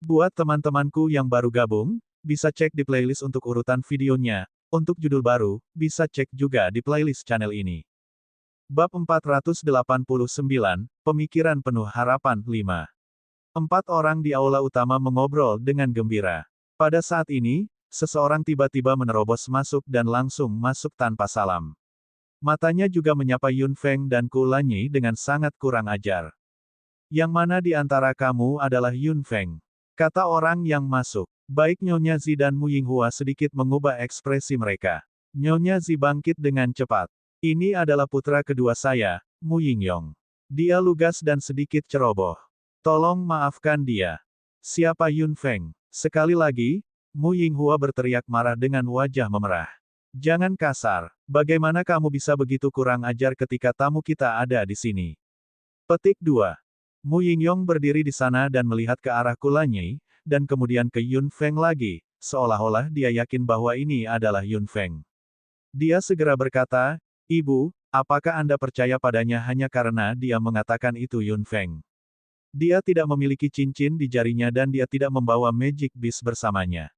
Buat teman-temanku yang baru gabung, bisa cek di playlist untuk urutan videonya. Untuk judul baru, bisa cek juga di playlist channel ini. Bab 489, Pemikiran Penuh Harapan 5. Empat orang di aula utama mengobrol dengan gembira. Pada saat ini, seseorang tiba-tiba menerobos masuk dan langsung masuk tanpa salam. Matanya juga menyapa Yun Feng dan Ku Lanyi dengan sangat kurang ajar. Yang mana di antara kamu adalah Yun Feng? Kata orang yang masuk. Baik Nyonya Zi dan Mu Yinghua sedikit mengubah ekspresi mereka. Nyonya Zi bangkit dengan cepat. Ini adalah putra kedua saya, Mu Yingyong. Dia lugas dan sedikit ceroboh. Tolong maafkan dia. Siapa Yun Feng? Sekali lagi, Mu Yinghua berteriak marah dengan wajah memerah. Jangan kasar. Bagaimana kamu bisa begitu kurang ajar ketika tamu kita ada di sini? Petik 2. Mu Yingyong berdiri di sana dan melihat ke arah Ku Lanyi, dan kemudian ke Yun Feng lagi, seolah-olah dia yakin bahwa ini adalah Yun Feng. Dia segera berkata, Ibu, apakah Anda percaya padanya hanya karena dia mengatakan itu Yun Feng? Dia tidak memiliki cincin di jarinya dan dia tidak membawa Magic Beast bersamanya.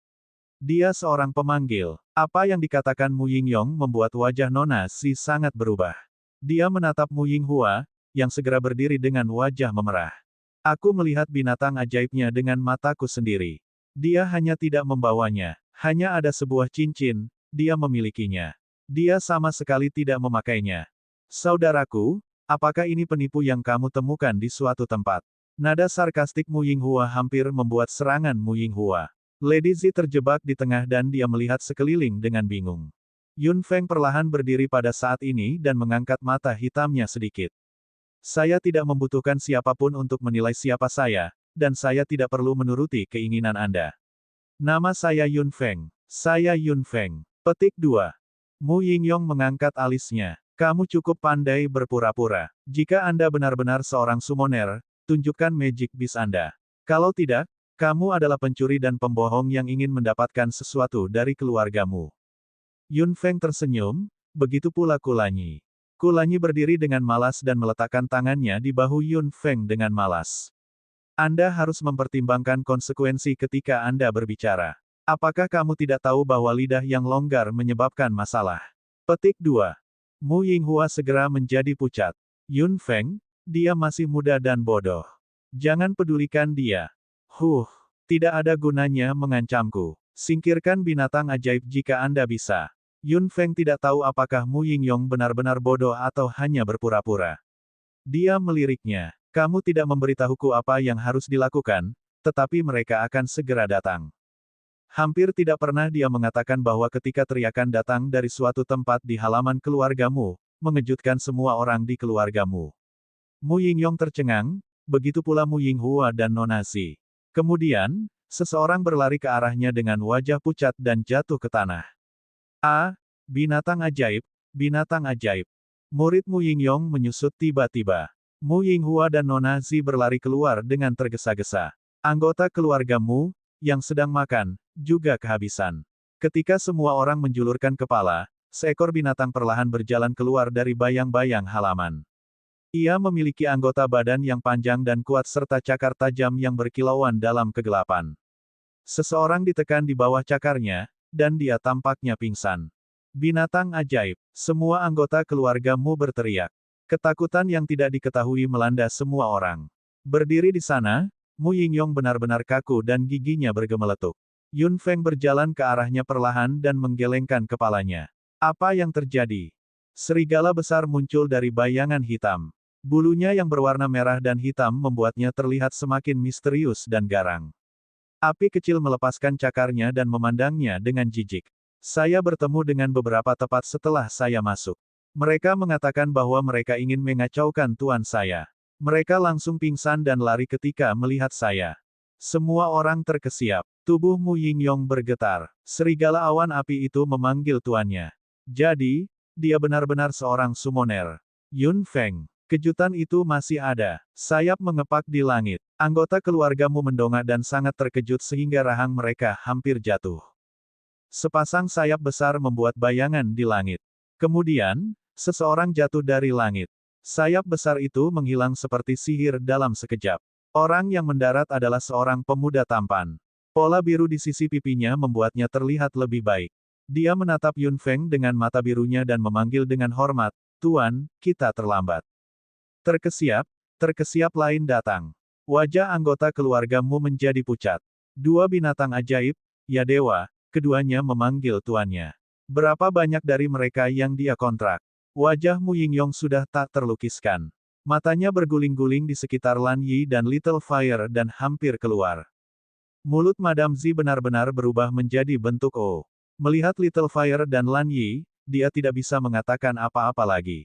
Dia seorang pemanggil. Apa yang dikatakan Mu Yingyong membuat wajah Nona Si sangat berubah. Dia menatap Mu Yinghua, yang segera berdiri dengan wajah memerah. Aku melihat binatang ajaibnya dengan mataku sendiri. Dia hanya tidak membawanya. Hanya ada sebuah cincin, dia memilikinya. Dia sama sekali tidak memakainya. Saudaraku, apakah ini penipu yang kamu temukan di suatu tempat? Nada sarkastik Mu Yinghua hampir membuat serangan Mu Yinghua. Lady Zi terjebak di tengah dan dia melihat sekeliling dengan bingung. Yun Feng perlahan berdiri pada saat ini dan mengangkat mata hitamnya sedikit. Saya tidak membutuhkan siapapun untuk menilai siapa saya, dan saya tidak perlu menuruti keinginan Anda. Nama saya Yun Feng. Saya Yun Feng. Petik 2. Mu Yingyong mengangkat alisnya. Kamu cukup pandai berpura-pura. Jika Anda benar-benar seorang summoner, tunjukkan Magic Beast Anda. Kalau tidak, kamu adalah pencuri dan pembohong yang ingin mendapatkan sesuatu dari keluargamu. Yun Feng tersenyum, begitu pula Ku Lanyi. Ku Lanyi berdiri dengan malas dan meletakkan tangannya di bahu Yun Feng dengan malas. Anda harus mempertimbangkan konsekuensi ketika Anda berbicara. Apakah kamu tidak tahu bahwa lidah yang longgar menyebabkan masalah? Petik 2. Mu Yinghua segera menjadi pucat. Yun Feng, dia masih muda dan bodoh. Jangan pedulikan dia. Tidak ada gunanya mengancamku. Singkirkan binatang ajaib jika Anda bisa. Yun Feng tidak tahu apakah Mu Yingyong benar-benar bodoh atau hanya berpura-pura. Dia meliriknya. Kamu tidak memberitahuku apa yang harus dilakukan, tetapi mereka akan segera datang. Hampir tidak pernah dia mengatakan bahwa ketika teriakan datang dari suatu tempat di halaman keluargamu, mengejutkan semua orang di keluargamu. Mu Yingyong tercengang, begitu pula Mu Yinghua dan Nona Zi. Kemudian, seseorang berlari ke arahnya dengan wajah pucat dan jatuh ke tanah. Binatang ajaib, binatang ajaib. Murid Mu Yingyong menyusut tiba-tiba. Mu Yinghua dan Nona Zi berlari keluar dengan tergesa-gesa. Anggota keluarga Mu, yang sedang makan, juga kehabisan. Ketika semua orang menjulurkan kepala, seekor binatang perlahan berjalan keluar dari bayang-bayang halaman. Ia memiliki anggota badan yang panjang dan kuat serta cakar tajam yang berkilauan dalam kegelapan. Seseorang ditekan di bawah cakarnya, dan dia tampaknya pingsan. Binatang ajaib. Semua anggota keluarga Mu berteriak. Ketakutan yang tidak diketahui melanda semua orang. Berdiri di sana, Mu Yingyong benar-benar kaku dan giginya bergemeletuk. Yun Feng berjalan ke arahnya perlahan dan menggelengkan kepalanya. Apa yang terjadi? Serigala besar muncul dari bayangan hitam. Bulunya yang berwarna merah dan hitam membuatnya terlihat semakin misterius dan garang. Api kecil melepaskan cakarnya dan memandangnya dengan jijik. Saya bertemu dengan beberapa tepat setelah saya masuk. Mereka mengatakan bahwa mereka ingin mengacaukan tuan saya. Mereka langsung pingsan dan lari ketika melihat saya. Semua orang terkesiap. Tubuh Mu Yingyong bergetar. Serigala awan api itu memanggil tuannya. Jadi, dia benar-benar seorang summoner. Yun Feng. Kejutan itu masih ada. Sayap mengepak di langit. Anggota keluargamu mendongak dan sangat terkejut sehingga rahang mereka hampir jatuh. Sepasang sayap besar membuat bayangan di langit. Kemudian, seseorang jatuh dari langit. Sayap besar itu menghilang seperti sihir dalam sekejap. Orang yang mendarat adalah seorang pemuda tampan. Pola biru di sisi pipinya membuatnya terlihat lebih baik. Dia menatap Yun Feng dengan mata birunya dan memanggil dengan hormat, "Tuan, kita terlambat." Terkesiap, terkesiap lain datang. Wajah anggota keluargamu menjadi pucat. Dua binatang ajaib, ya dewa, keduanya memanggil tuannya. Berapa banyak dari mereka yang dia kontrak? Wajah Mu Yingyong sudah tak terlukiskan. Matanya berguling-guling di sekitar Lan Yi dan Little Fire dan hampir keluar. Mulut Madam Zi benar-benar berubah menjadi bentuk O. Melihat Little Fire dan Lan Yi, dia tidak bisa mengatakan apa-apa lagi.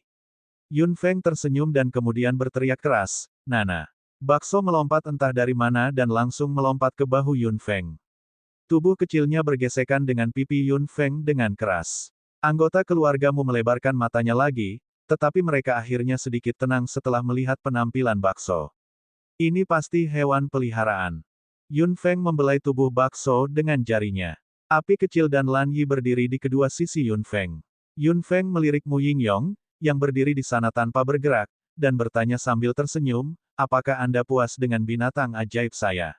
Yun Feng tersenyum dan kemudian berteriak keras, "Nana." Bakso melompat entah dari mana dan langsung melompat ke bahu Yun Feng. Tubuh kecilnya bergesekan dengan pipi Yun Feng dengan keras. Anggota keluargamu melebarkan matanya lagi, tetapi mereka akhirnya sedikit tenang setelah melihat penampilan bakso. Ini pasti hewan peliharaan. Yun Feng membelai tubuh bakso dengan jarinya. Api kecil dan Lan Yi berdiri di kedua sisi Yun Feng. Yun Feng melirik Mu Yingyong, yang berdiri di sana tanpa bergerak, dan bertanya sambil tersenyum, "Apakah Anda puas dengan binatang ajaib saya?"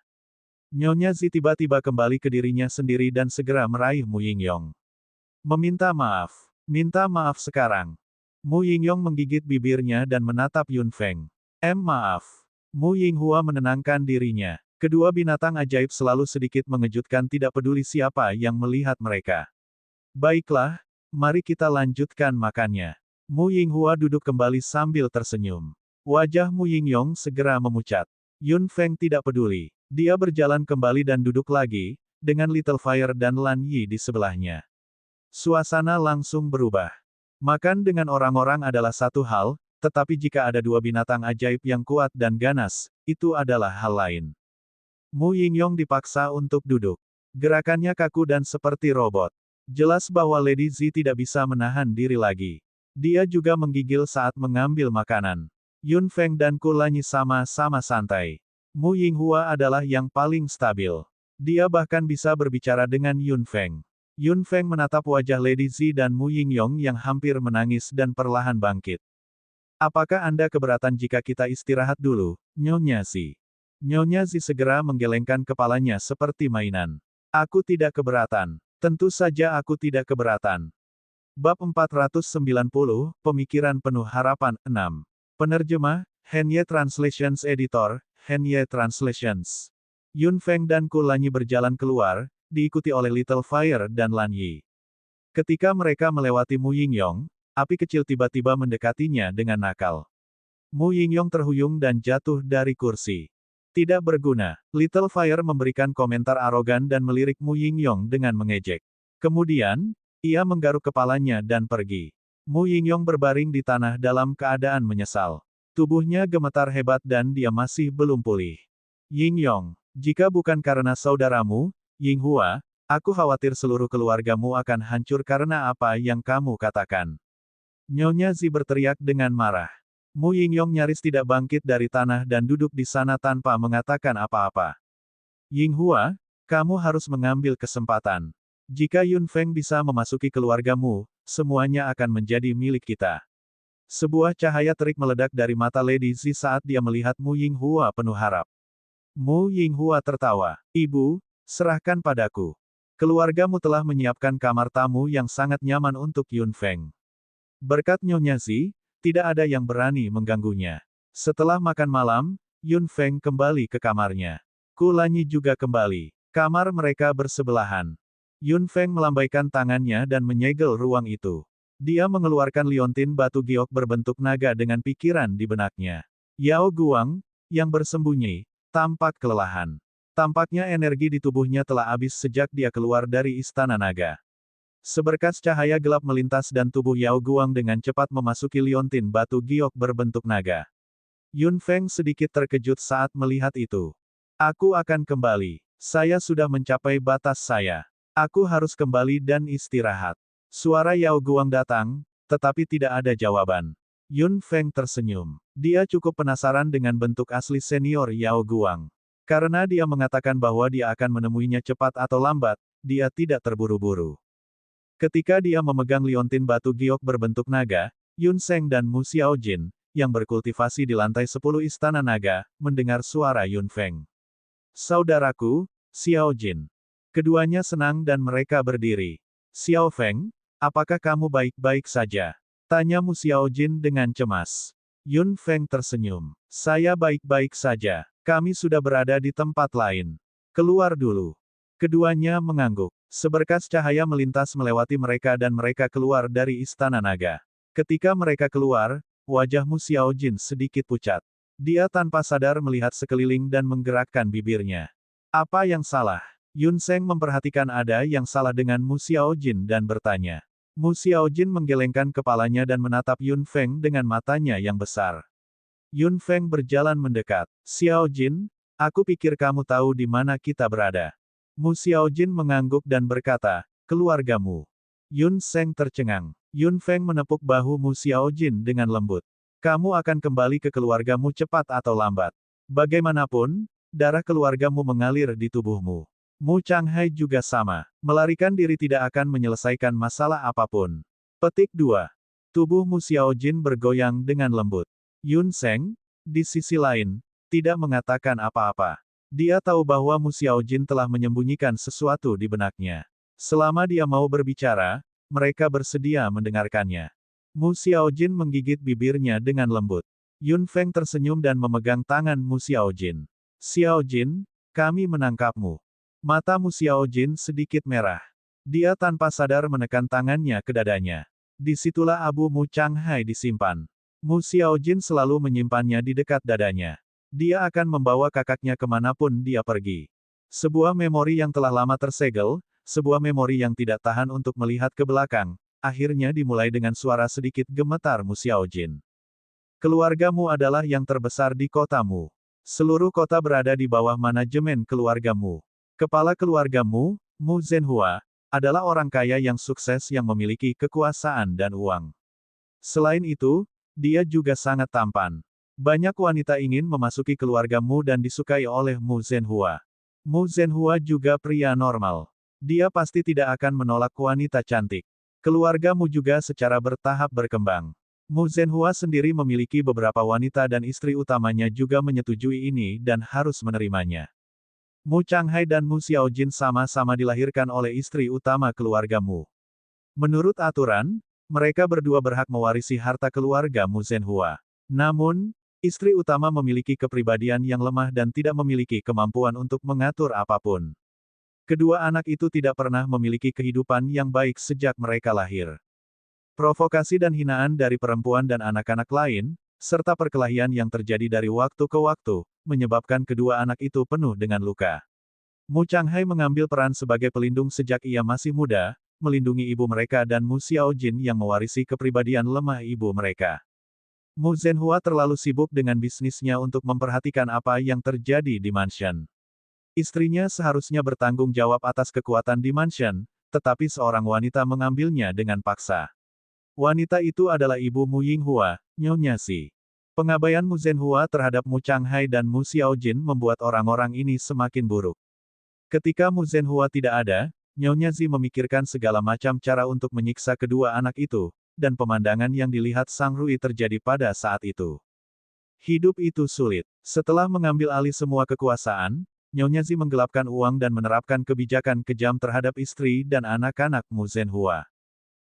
Nyonya Zi tiba-tiba kembali ke dirinya sendiri dan segera meraih Mu Yingyong. "Meminta maaf. Minta maaf sekarang." Mu Yingyong menggigit bibirnya dan menatap Yun Feng. Maaf." Mu Yinghua menenangkan dirinya. Kedua binatang ajaib selalu sedikit mengejutkan tidak peduli siapa yang melihat mereka. "Baiklah, mari kita lanjutkan makannya." Mu Yinghua duduk kembali sambil tersenyum. Wajah Mu Yingyong segera memucat. Yun Feng tidak peduli. Dia berjalan kembali dan duduk lagi, dengan Little Fire dan Lan Yi di sebelahnya. Suasana langsung berubah. Makan dengan orang-orang adalah satu hal, tetapi jika ada dua binatang ajaib yang kuat dan ganas, itu adalah hal lain. Mu Yingyong dipaksa untuk duduk. Gerakannya kaku dan seperti robot. Jelas bahwa Lady Zi tidak bisa menahan diri lagi. Dia juga menggigil saat mengambil makanan. Yun Feng dan Ku Lanyi sama-sama santai. Mu Yinghua adalah yang paling stabil. Dia bahkan bisa berbicara dengan Yun Feng. Yun Feng menatap wajah Lady Zi dan Mu Yingyong yang hampir menangis dan perlahan bangkit. "Apakah Anda keberatan jika kita istirahat dulu, Nyonya Zi?" Nyonya Zi segera menggelengkan kepalanya seperti mainan. "Aku tidak keberatan. Tentu saja aku tidak keberatan." Bab 490, Pemikiran Penuh Harapan, 6. Penerjemah, Henye Translations Editor, Henye Translations. Yun Feng dan Ku Lanyi berjalan keluar, diikuti oleh Little Fire dan Lan Yi. Ketika mereka melewati Mu Yingyong, api kecil tiba-tiba mendekatinya dengan nakal. Mu Yingyong terhuyung dan jatuh dari kursi. "Tidak berguna." Little Fire memberikan komentar arogan dan melirik Mu Yingyong dengan mengejek. Kemudian, ia menggaruk kepalanya dan pergi. Mu Yingyong berbaring di tanah dalam keadaan menyesal. Tubuhnya gemetar hebat dan dia masih belum pulih. "Yingyong, jika bukan karena saudaramu, Yinghua, aku khawatir seluruh keluargamu akan hancur karena apa yang kamu katakan." Nyonya Zi berteriak dengan marah. Mu Yingyong nyaris tidak bangkit dari tanah dan duduk di sana tanpa mengatakan apa-apa. "Yinghua, kamu harus mengambil kesempatan. Jika Yun Feng bisa memasuki keluargamu, semuanya akan menjadi milik kita." Sebuah cahaya terik meledak dari mata Lady Zi saat dia melihat Mu Yinghua penuh harap. Mu Yinghua tertawa. "Ibu, serahkan padaku. Keluargamu telah menyiapkan kamar tamu yang sangat nyaman untuk Yun Feng." Berkat Nyonya Zi, tidak ada yang berani mengganggunya. Setelah makan malam, Yun Feng kembali ke kamarnya. Ku Lanyi juga kembali. Kamar mereka bersebelahan. Yun Feng melambaikan tangannya dan menyegel ruang itu. Dia mengeluarkan liontin batu giok berbentuk naga dengan pikiran di benaknya. Yao Guang, yang bersembunyi, tampak kelelahan. Tampaknya energi di tubuhnya telah habis sejak dia keluar dari istana naga. Seberkas cahaya gelap melintas dan tubuh Yao Guang dengan cepat memasuki liontin batu giok berbentuk naga. Yun Feng sedikit terkejut saat melihat itu. "Aku akan kembali. Saya sudah mencapai batas saya. Aku harus kembali dan istirahat." Suara Yao Guang datang, tetapi tidak ada jawaban. Yun Feng tersenyum. Dia cukup penasaran dengan bentuk asli senior Yao Guang. Karena dia mengatakan bahwa dia akan menemuinya cepat atau lambat, dia tidak terburu-buru. Ketika dia memegang liontin batu giok berbentuk naga, Yun Sheng dan Mu Xiaojin, yang berkultivasi di lantai 10 Istana Naga, mendengar suara Yun Feng. Saudaraku, Xiao Jin. Keduanya senang dan mereka berdiri. Xiao Feng, apakah kamu baik-baik saja? Tanya Mu Xiao Jin dengan cemas. Yun Feng tersenyum. Saya baik-baik saja. Kami sudah berada di tempat lain. Keluar dulu. Keduanya mengangguk. Seberkas cahaya melintas melewati mereka dan mereka keluar dari Istana Naga. Ketika mereka keluar, wajah Mu Xiao Jin sedikit pucat. Dia tanpa sadar melihat sekeliling dan menggerakkan bibirnya. Apa yang salah? Yun Seng memperhatikan ada yang salah dengan Mu Xiao Jin dan bertanya. Mu Xiao Jin menggelengkan kepalanya dan menatap Yun Feng dengan matanya yang besar. Yun Feng berjalan mendekat. Xiao Jin, aku pikir kamu tahu di mana kita berada. Mu Xiao Jin mengangguk dan berkata, keluargamu. Yun Seng tercengang. Yun Feng menepuk bahu Mu Xiao Jin dengan lembut. Kamu akan kembali ke keluargamu cepat atau lambat. Bagaimanapun, darah keluargamu mengalir di tubuhmu. Mu Changhai juga sama. Melarikan diri tidak akan menyelesaikan masalah apapun. Petik 2. Tubuh Mu Xiao Jin bergoyang dengan lembut. Yun Seng, di sisi lain, tidak mengatakan apa-apa. Dia tahu bahwa Mu Xiao Jin telah menyembunyikan sesuatu di benaknya. Selama dia mau berbicara, mereka bersedia mendengarkannya. Mu Xiao Jin menggigit bibirnya dengan lembut. Yun Feng tersenyum dan memegang tangan Mu Xiao Jin. Xiao Jin, kami menangkapmu. Mata Mu Xiao Jin sedikit merah. Dia tanpa sadar menekan tangannya ke dadanya. Disitulah abu Mu Changhai disimpan. Mu Xiao Jin selalu menyimpannya di dekat dadanya. Dia akan membawa kakaknya kemanapun dia pergi. Sebuah memori yang telah lama tersegel, sebuah memori yang tidak tahan untuk melihat ke belakang, akhirnya dimulai dengan suara sedikit gemetar Mu Xiao Jin. Keluargamu adalah yang terbesar di kotamu. Seluruh kota berada di bawah manajemen keluargamu. Kepala keluargamu, Mu Zhenhua, adalah orang kaya yang sukses yang memiliki kekuasaan dan uang. Selain itu, dia juga sangat tampan. Banyak wanita ingin memasuki keluargamu dan disukai oleh Mu Zhenhua. Mu Zhenhua juga pria normal. Dia pasti tidak akan menolak wanita cantik. Keluargamu juga secara bertahap berkembang. Mu Zhenhua sendiri memiliki beberapa wanita dan istri utamanya juga menyetujui ini dan harus menerimanya. Mu Changhai dan Mu Xiao Jin sama-sama dilahirkan oleh istri utama keluargamu. Menurut aturan, mereka berdua berhak mewarisi harta keluarga Mu Zhenhua. Namun, istri utama memiliki kepribadian yang lemah dan tidak memiliki kemampuan untuk mengatur apapun. Kedua anak itu tidak pernah memiliki kehidupan yang baik sejak mereka lahir. Provokasi dan hinaan dari perempuan dan anak-anak lain, serta perkelahian yang terjadi dari waktu ke waktu, menyebabkan kedua anak itu penuh dengan luka. Mu Changhai mengambil peran sebagai pelindung sejak ia masih muda, melindungi ibu mereka dan Mu Xiao Jin yang mewarisi kepribadian lemah ibu mereka. Mu Zhenhua terlalu sibuk dengan bisnisnya untuk memperhatikan apa yang terjadi di mansion. Istrinya seharusnya bertanggung jawab atas kekuatan di mansion, tetapi seorang wanita mengambilnya dengan paksa. Wanita itu adalah ibu Mu Yinghua, Nyonya Si. Pengabaian Mu Zhenhua terhadap Mu Changhai dan Mu Xiao Jin membuat orang-orang ini semakin buruk. Ketika Mu Zhenhua tidak ada, Nyonya Zi memikirkan segala macam cara untuk menyiksa kedua anak itu, dan pemandangan yang dilihat Sang Rui terjadi pada saat itu. Hidup itu sulit. Setelah mengambil alih semua kekuasaan, Nyonya Zi menggelapkan uang dan menerapkan kebijakan kejam terhadap istri dan anak-anak Mu Zhenhua.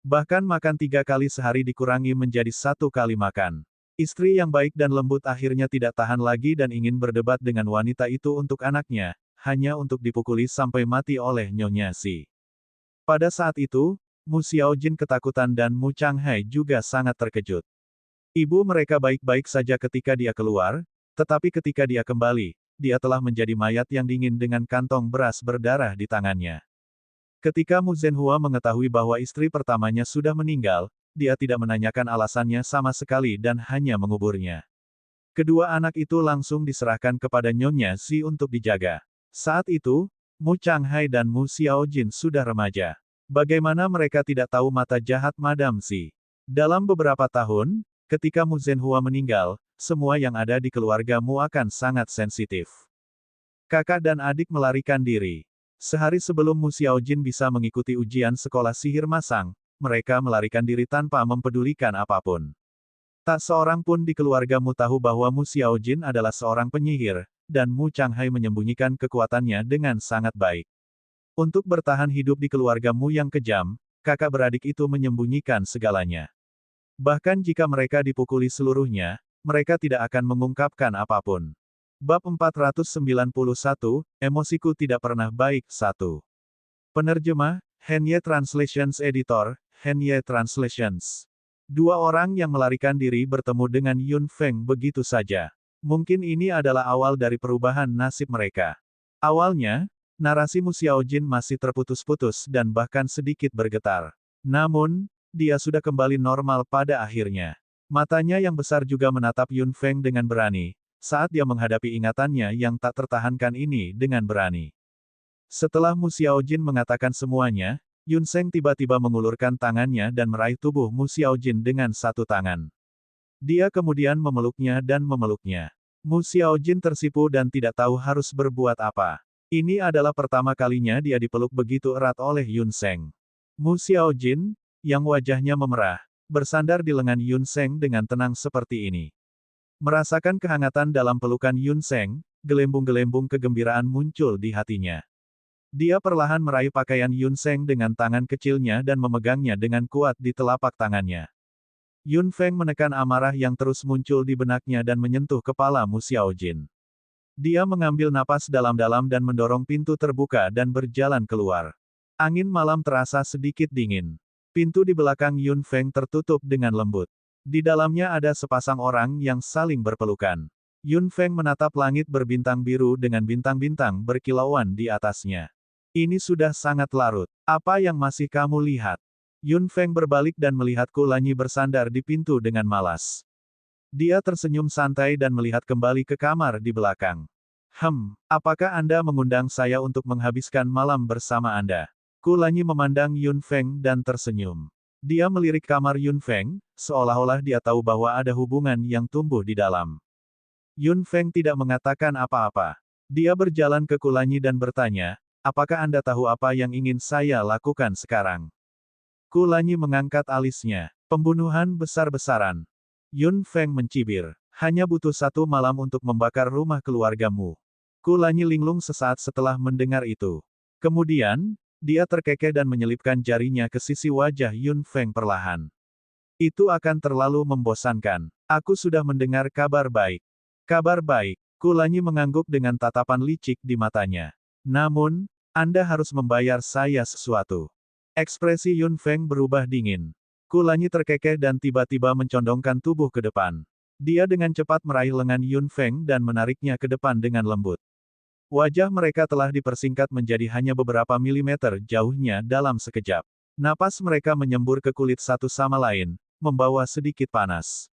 Bahkan makan 3 kali sehari dikurangi menjadi 1 kali makan. Istri yang baik dan lembut akhirnya tidak tahan lagi dan ingin berdebat dengan wanita itu untuk anaknya, hanya untuk dipukuli sampai mati oleh Nyonya Si. Pada saat itu, Mu Xiao Jin ketakutan dan Mu Changhai juga sangat terkejut. Ibu mereka baik-baik saja ketika dia keluar, tetapi ketika dia kembali, dia telah menjadi mayat yang dingin dengan kantong beras berdarah di tangannya. Ketika Mu Zhenhua mengetahui bahwa istri pertamanya sudah meninggal, dia tidak menanyakan alasannya sama sekali dan hanya menguburnya. Kedua anak itu langsung diserahkan kepada Nyonya Si untuk dijaga. Saat itu, Mu Changhai dan Mu Xiao Jin sudah remaja. Bagaimana mereka tidak tahu mata jahat Madam Si? Dalam beberapa tahun, ketika Mu Zhenhua meninggal, semua yang ada di keluarga Mu akan sangat sensitif. Kakak dan adik melarikan diri. Sehari sebelum Mu Xiao Jin bisa mengikuti ujian sekolah sihir masang, mereka melarikan diri tanpa mempedulikan apapun. Tak seorang pun di keluargamu tahu bahwa Mu Xiaojin adalah seorang penyihir, dan Mu Changhai menyembunyikan kekuatannya dengan sangat baik. Untuk bertahan hidup di keluargamu yang kejam, kakak beradik itu menyembunyikan segalanya. Bahkan jika mereka dipukuli seluruhnya, mereka tidak akan mengungkapkan apapun. Bab 491, Emosiku Tidak Pernah Baik 1. Penerjemah, Henye Translations Editor, Henye Translations. Dua orang yang melarikan diri bertemu dengan Yun Feng begitu saja. Mungkin ini adalah awal dari perubahan nasib mereka. Awalnya, narasi Mu Xiaojin masih terputus-putus dan bahkan sedikit bergetar. Namun, dia sudah kembali normal pada akhirnya. Matanya yang besar juga menatap Yun Feng dengan berani, saat dia menghadapi ingatannya yang tak tertahankan ini dengan berani. Setelah Mu Xiaojin mengatakan semuanya, Yun Feng tiba-tiba mengulurkan tangannya dan meraih tubuh Mu Xiaojin dengan satu tangan. Dia kemudian memeluknya dan memeluknya. Mu Xiaojin tersipu dan tidak tahu harus berbuat apa. Ini adalah pertama kalinya dia dipeluk begitu erat oleh Yun Feng. Mu Xiaojin, yang wajahnya memerah, bersandar di lengan Yun Feng dengan tenang seperti ini. Merasakan kehangatan dalam pelukan Yun Feng, gelembung-gelembung kegembiraan muncul di hatinya. Dia perlahan meraih pakaian Yun Feng dengan tangan kecilnya dan memegangnya dengan kuat di telapak tangannya. Yun Feng menekan amarah yang terus muncul di benaknya dan menyentuh kepala Mu Xiaojin. Dia mengambil napas dalam-dalam dan mendorong pintu terbuka dan berjalan keluar. Angin malam terasa sedikit dingin. Pintu di belakang Yun Feng tertutup dengan lembut. Di dalamnya ada sepasang orang yang saling berpelukan. Yun Feng menatap langit berbintang biru dengan bintang-bintang berkilauan di atasnya. Ini sudah sangat larut. Apa yang masih kamu lihat? Yun Feng berbalik dan melihat Kulanyi bersandar di pintu dengan malas. Dia tersenyum santai dan melihat kembali ke kamar di belakang. Apakah Anda mengundang saya untuk menghabiskan malam bersama Anda? Kulanyi memandang Yun Feng dan tersenyum. Dia melirik kamar Yun Feng, seolah-olah dia tahu bahwa ada hubungan yang tumbuh di dalam. Yun Feng tidak mengatakan apa-apa. Dia berjalan ke Kulanyi dan bertanya, apakah Anda tahu apa yang ingin saya lakukan sekarang? Kulanyi mengangkat alisnya. Pembunuhan besar-besaran. Yun Feng mencibir. Hanya butuh satu malam untuk membakar rumah keluargamu. Kulanyi linglung sesaat setelah mendengar itu. Kemudian, dia terkekeh dan menyelipkan jarinya ke sisi wajah Yun Feng perlahan. Itu akan terlalu membosankan. Aku sudah mendengar kabar baik. Kabar baik. Kulanyi mengangguk dengan tatapan licik di matanya. Namun, Anda harus membayar saya sesuatu. Ekspresi Yun Feng berubah dingin. Kulanyi terkekeh dan tiba-tiba mencondongkan tubuh ke depan. Dia dengan cepat meraih lengan Yun Feng dan menariknya ke depan dengan lembut. Wajah mereka telah dipersingkat menjadi hanya beberapa milimeter jauhnya dalam sekejap. Napas mereka menyembur ke kulit satu sama lain, membawa sedikit panas.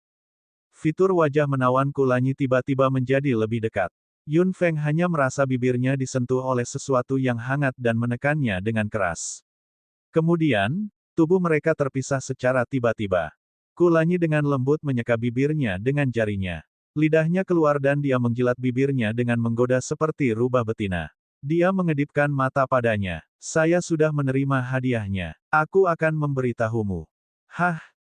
Fitur wajah menawan Kulanyi tiba-tiba menjadi lebih dekat. Yun Feng hanya merasa bibirnya disentuh oleh sesuatu yang hangat dan menekannya dengan keras. Kemudian, tubuh mereka terpisah secara tiba-tiba. Kulanyi dengan lembut menyeka bibirnya dengan jarinya. Lidahnya keluar dan dia menjilat bibirnya dengan menggoda seperti rubah betina. Dia mengedipkan mata padanya. Saya sudah menerima hadiahnya. Aku akan memberitahumu.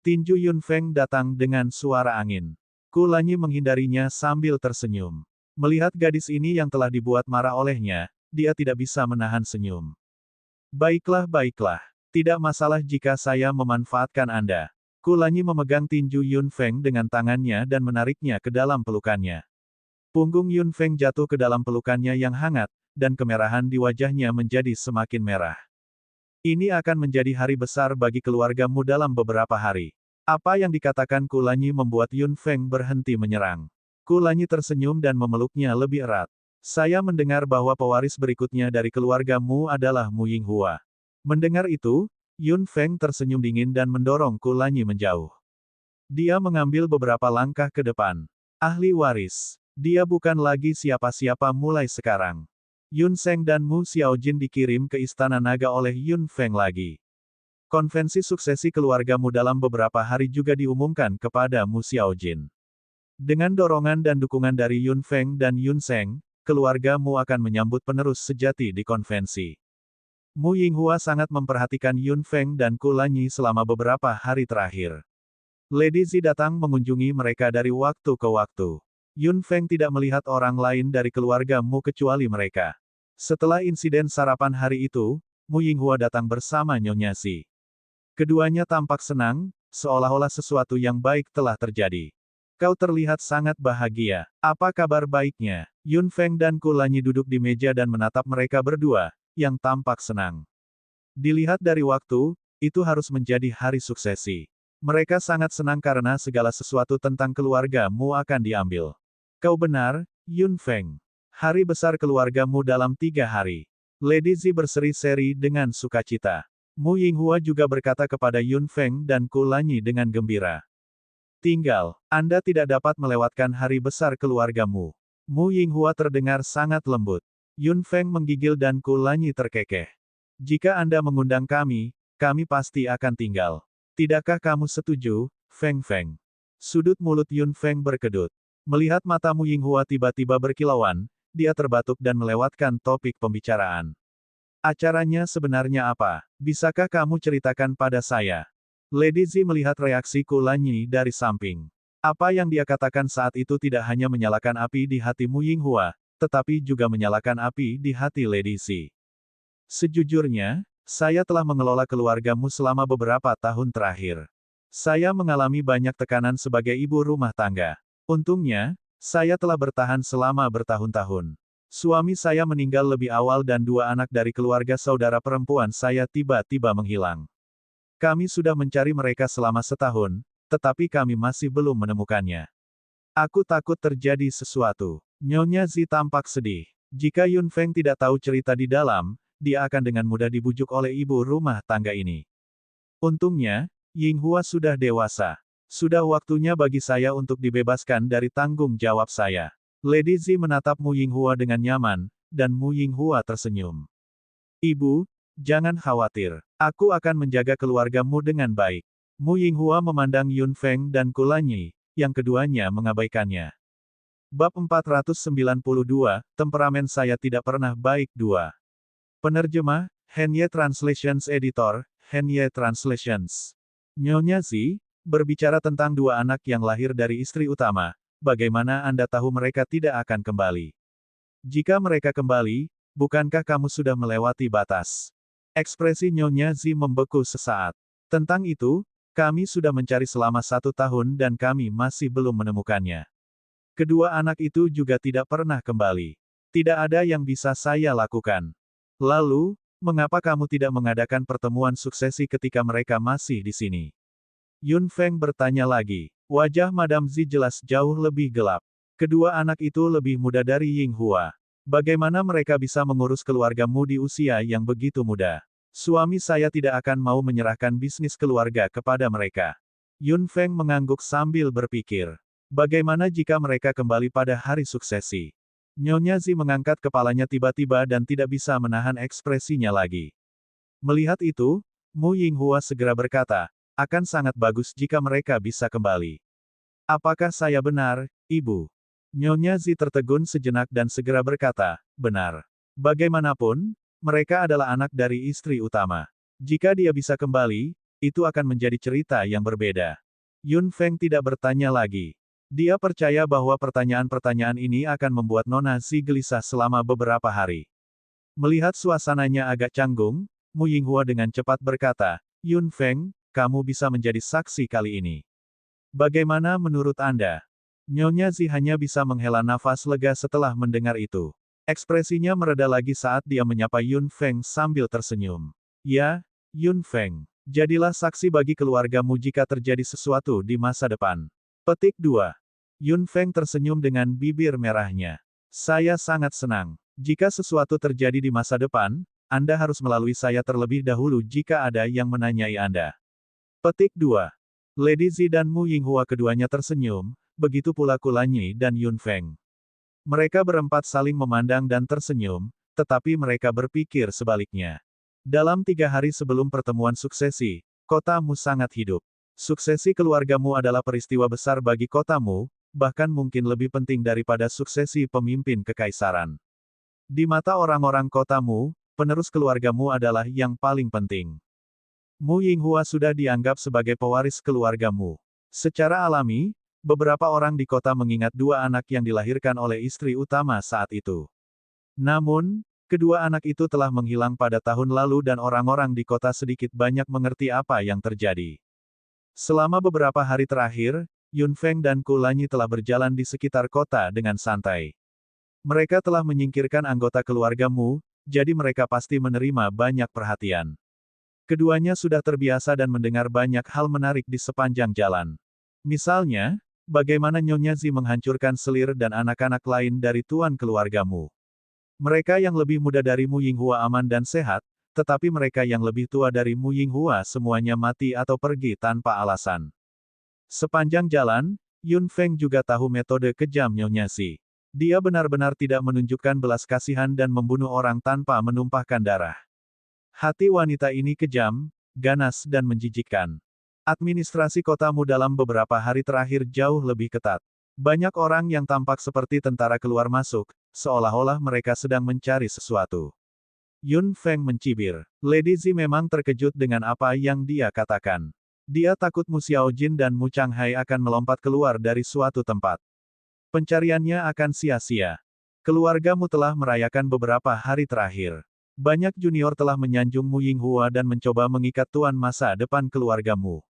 Tinju Yun Feng datang dengan suara angin. Kulanyi menghindarinya sambil tersenyum. Melihat gadis ini yang telah dibuat marah olehnya, dia tidak bisa menahan senyum. Baiklah. Tidak masalah jika saya memanfaatkan Anda. Kulanyi memegang tinju Yun Feng dengan tangannya dan menariknya ke dalam pelukannya. Punggung Yun Feng jatuh ke dalam pelukannya yang hangat, dan kemerahan di wajahnya menjadi semakin merah. Ini akan menjadi hari besar bagi keluargamu dalam beberapa hari. Apa yang dikatakan Kulanyi membuat Yun Feng berhenti menyerang. Kulanyi tersenyum dan memeluknya lebih erat. Saya mendengar bahwa pewaris berikutnya dari keluargamu adalah Mu Yinghua. Mendengar itu, Yun Feng tersenyum dingin dan mendorong Kulanyi menjauh. Dia mengambil beberapa langkah ke depan. Ahli waris. Dia bukan lagi siapa-siapa mulai sekarang. Yun Feng dan Mu Xiaojin dikirim ke Istana Naga oleh Yun Feng lagi. Konvensi suksesi keluargamu dalam beberapa hari juga diumumkan kepada Mu Xiaojin. Dengan dorongan dan dukungan dari Yun Feng dan Yun Feng, keluargamu akan menyambut penerus sejati di konvensi. Mu Yinghua sangat memperhatikan Yun Feng dan Kulanyi selama beberapa hari terakhir. Lady Zi datang mengunjungi mereka dari waktu ke waktu. Yun Feng tidak melihat orang lain dari keluarga Mu kecuali mereka. Setelah insiden sarapan hari itu, Mu Yinghua datang bersama Nyonya Zi. Keduanya tampak senang, seolah-olah sesuatu yang baik telah terjadi. Kau terlihat sangat bahagia. Apa kabar baiknya? Yun Feng dan Kulanyi duduk di meja dan menatap mereka berdua, yang tampak senang. Dilihat dari waktu, itu harus menjadi hari suksesi. Mereka sangat senang karena segala sesuatu tentang keluargamu akan diambil. Kau benar, Yun Feng. Hari besar keluargamu dalam 3 hari. Lady Zi berseri-seri dengan sukacita. Mu Yinghua juga berkata kepada Yun Feng dan Kulanyi dengan gembira. Tinggal, Anda tidak dapat melewatkan hari besar keluargamu. Mu Yinghua terdengar sangat lembut. Yun Feng menggigil dan Kulanyi terkekeh. Jika Anda mengundang kami pasti akan tinggal. Tidakkah kamu setuju, Feng Feng? Sudut mulut Yun Feng berkedut. Melihat mata Mu Yinghua tiba-tiba berkilauan, dia terbatuk dan melewatkan topik pembicaraan. Acaranya sebenarnya apa? Bisakah kamu ceritakan pada saya? Lady Zi melihat reaksi Kulanyi dari samping. Apa yang dia katakan saat itu tidak hanya menyalakan api di hati Mu Yinghua, tetapi juga menyalakan api di hati Lady Zi. Sejujurnya, saya telah mengelola keluargamu selama beberapa tahun terakhir. Saya mengalami banyak tekanan sebagai ibu rumah tangga. Untungnya, saya telah bertahan selama bertahun-tahun. Suami saya meninggal lebih awal dan 2 anak dari keluarga saudara perempuan saya tiba-tiba menghilang. Kami sudah mencari mereka selama setahun, tetapi kami masih belum menemukannya. Aku takut terjadi sesuatu. Nyonya Zi tampak sedih. Jika Yun Feng tidak tahu cerita di dalam, dia akan dengan mudah dibujuk oleh ibu rumah tangga ini. Untungnya, Yinghua sudah dewasa. Sudah waktunya bagi saya untuk dibebaskan dari tanggung jawab saya. Lady Zi menatap Mu Yinghua dengan nyaman, dan Mu Yinghua tersenyum. Ibu, jangan khawatir. Aku akan menjaga keluargamu dengan baik. Mu Yinghua memandang Yun Feng dan Kulanyi, yang keduanya mengabaikannya. Bab 492, Temperamen Saya Tidak Pernah Baik 2. Penerjemah, Henye Translations Editor, Henye Translations. Nyonya Zi, berbicara tentang 2 anak yang lahir dari istri utama, bagaimana Anda tahu mereka tidak akan kembali? Jika mereka kembali, bukankah kamu sudah melewati batas? Ekspresi Nyonya Zi membeku sesaat. Tentang itu, kami sudah mencari selama 1 tahun dan kami masih belum menemukannya. Kedua anak itu juga tidak pernah kembali. Tidak ada yang bisa saya lakukan. Lalu, mengapa kamu tidak mengadakan pertemuan suksesi ketika mereka masih di sini? Yun Feng bertanya lagi. Wajah Madam Zi jelas jauh lebih gelap. Kedua anak itu lebih muda dari Yinghua. Bagaimana mereka bisa mengurus keluargamu di usia yang begitu muda? Suami saya tidak akan mau menyerahkan bisnis keluarga kepada mereka. Yun Feng mengangguk sambil berpikir. Bagaimana jika mereka kembali pada hari suksesi? Nyonya Zi mengangkat kepalanya tiba-tiba dan tidak bisa menahan ekspresinya lagi. Melihat itu, Mu Yinghua segera berkata, akan sangat bagus jika mereka bisa kembali. Apakah saya benar, Ibu? Nyonya Zi tertegun sejenak dan segera berkata, benar. Bagaimanapun, mereka adalah anak dari istri utama. Jika dia bisa kembali, itu akan menjadi cerita yang berbeda. Yun Feng tidak bertanya lagi. Dia percaya bahwa pertanyaan-pertanyaan ini akan membuat Nona Zi gelisah selama beberapa hari. Melihat suasananya agak canggung, Mu Yinghua dengan cepat berkata, Yun Feng, kamu bisa menjadi saksi kali ini. Bagaimana menurut Anda? Nyonya Zi hanya bisa menghela nafas lega setelah mendengar itu. Ekspresinya mereda lagi saat dia menyapa Yun Feng sambil tersenyum. Ya, Yun Feng. Jadilah saksi bagi keluargamu jika terjadi sesuatu di masa depan. Petik 2. Yun Feng tersenyum dengan bibir merahnya. Saya sangat senang. Jika sesuatu terjadi di masa depan, Anda harus melalui saya terlebih dahulu jika ada yang menanyai Anda. Petik 2. Lady Zi dan Mu Yinghua keduanya tersenyum, begitu pula Kulanyi dan Yun Feng. Mereka berempat saling memandang dan tersenyum, tetapi mereka berpikir sebaliknya. Dalam 3 hari sebelum pertemuan suksesi, kotamu sangat hidup. Suksesi keluargamu adalah peristiwa besar bagi kotamu, bahkan mungkin lebih penting daripada suksesi pemimpin kekaisaran. Di mata orang-orang kotamu, penerus keluargamu adalah yang paling penting. Mu Yinghua sudah dianggap sebagai pewaris keluargamu. Secara alami, beberapa orang di kota mengingat dua anak yang dilahirkan oleh istri utama saat itu. Namun, kedua anak itu telah menghilang pada tahun lalu dan orang-orang di kota sedikit banyak mengerti apa yang terjadi. Selama beberapa hari terakhir, Yun Feng dan Ku Lanyi telah berjalan di sekitar kota dengan santai. Mereka telah menyingkirkan anggota keluarga Mu, jadi mereka pasti menerima banyak perhatian. Keduanya sudah terbiasa dan mendengar banyak hal menarik di sepanjang jalan. Misalnya, bagaimana Nyonya Zi menghancurkan selir dan anak-anak lain dari tuan keluargamu. Mereka yang lebih muda dari Mu Yinghua aman dan sehat, tetapi mereka yang lebih tua dari Mu Yinghua semuanya mati atau pergi tanpa alasan. Sepanjang jalan, Yun Feng juga tahu metode kejam Nyonya Zi. Dia benar-benar tidak menunjukkan belas kasihan dan membunuh orang tanpa menumpahkan darah. Hati wanita ini kejam, ganas dan menjijikkan. Administrasi kotamu dalam beberapa hari terakhir jauh lebih ketat. Banyak orang yang tampak seperti tentara keluar masuk, seolah-olah mereka sedang mencari sesuatu. Yun Feng mencibir. Lady Zi memang terkejut dengan apa yang dia katakan. Dia takut Mu Xiaojin dan Mu Changhai akan melompat keluar dari suatu tempat. Pencariannya akan sia-sia. Keluargamu telah merayakan beberapa hari terakhir. Banyak junior telah menyanjung Mu Yinghua dan mencoba mengikat tuan masa depan keluargamu.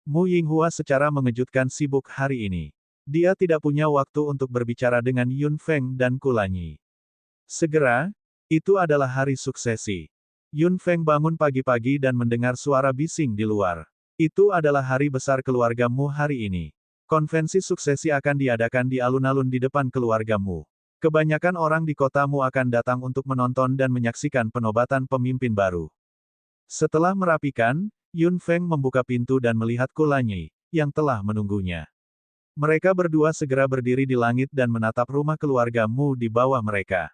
Mu Yinghua secara mengejutkan sibuk hari ini. Dia tidak punya waktu untuk berbicara dengan Yun Feng dan Ku Lanyi. Segera, itu adalah hari suksesi. Yun Feng bangun pagi-pagi dan mendengar suara bising di luar. Itu adalah hari besar keluargamu hari ini. Konvensi suksesi akan diadakan di alun-alun di depan keluargamu. Kebanyakan orang di kotamu akan datang untuk menonton dan menyaksikan penobatan pemimpin baru. Setelah merapikan, Yun Feng membuka pintu dan melihat Ku Lanyi, yang telah menunggunya. Mereka berdua segera berdiri di langit dan menatap rumah keluargamu di bawah mereka.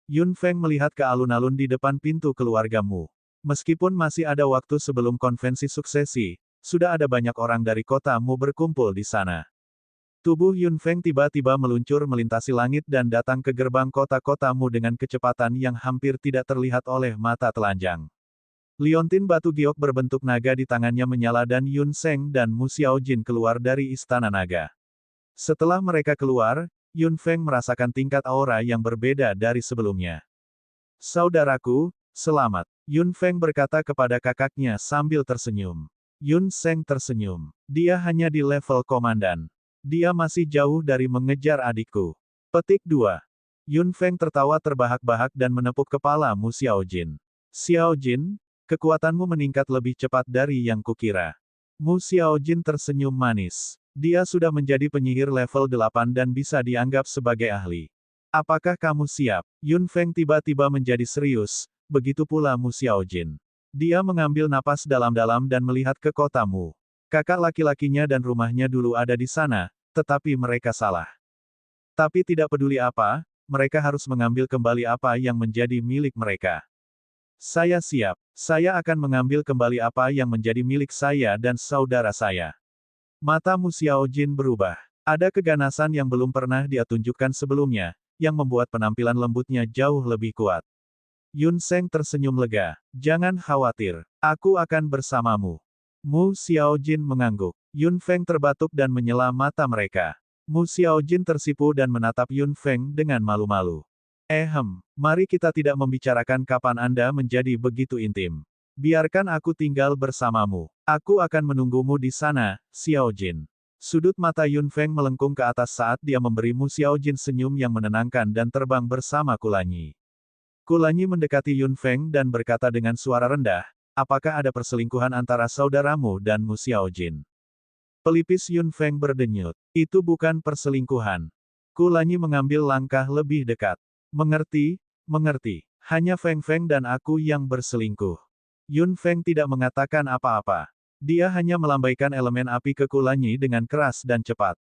Yun Feng melihat ke alun-alun di depan pintu keluargamu. Meskipun masih ada waktu sebelum konvensi suksesi, sudah ada banyak orang dari kotamu berkumpul di sana. Tubuh Yun Feng tiba-tiba meluncur melintasi langit dan datang ke gerbang kota-kotamu dengan kecepatan yang hampir tidak terlihat oleh mata telanjang. Liontin batu giok berbentuk naga di tangannya menyala dan Yun Feng dan Mu Xiaojin keluar dari istana naga. Setelah mereka keluar, Yun Feng merasakan tingkat aura yang berbeda dari sebelumnya. Saudaraku, selamat. Yun Feng berkata kepada kakaknya sambil tersenyum. Yun Feng tersenyum. Dia hanya di level komandan. Dia masih jauh dari mengejar adikku. Petik 2. Yun Feng tertawa terbahak-bahak dan menepuk kepala Mu Xiaojin. Xiaojin, kekuatanmu meningkat lebih cepat dari yang kukira. Mu Xiaojin tersenyum manis. Dia sudah menjadi penyihir level 8 dan bisa dianggap sebagai ahli. Apakah kamu siap? Yun Feng tiba-tiba menjadi serius, begitu pula Mu Xiaojin. Dia mengambil napas dalam-dalam dan melihat ke kotamu. Kakak laki-lakinya dan rumahnya dulu ada di sana, tetapi mereka salah. Tapi tidak peduli apa, mereka harus mengambil kembali apa yang menjadi milik mereka. Saya siap. Saya akan mengambil kembali apa yang menjadi milik saya dan saudara saya. Mata Mu Xiaojin berubah. Ada keganasan yang belum pernah dia tunjukkan sebelumnya, yang membuat penampilan lembutnya jauh lebih kuat. Yun Feng tersenyum lega. Jangan khawatir. Aku akan bersamamu. Mu Xiaojin mengangguk. Yun Feng terbatuk dan menyela mata mereka. Mu Xiaojin tersipu dan menatap Yun Feng dengan malu-malu. Mari kita tidak membicarakan kapan Anda menjadi begitu intim. Biarkan aku tinggal bersamamu. Aku akan menunggumu di sana, Xiaojin. Sudut mata Yun Feng melengkung ke atas saat dia memberi Mu Xiaojin senyum yang menenangkan dan terbang bersama Ku Lanyi. Ku Lanyi mendekati Yun Feng dan berkata dengan suara rendah, apakah ada perselingkuhan antara saudaramu dan Mu Xiaojin? Pelipis Yun Feng berdenyut. Itu bukan perselingkuhan. Ku Lanyi mengambil langkah lebih dekat. Mengerti, mengerti. Hanya Feng Feng dan aku yang berselingkuh. Yun Feng tidak mengatakan apa-apa. Dia hanya melambaikan elemen api ke Ku Lanyi dengan keras dan cepat.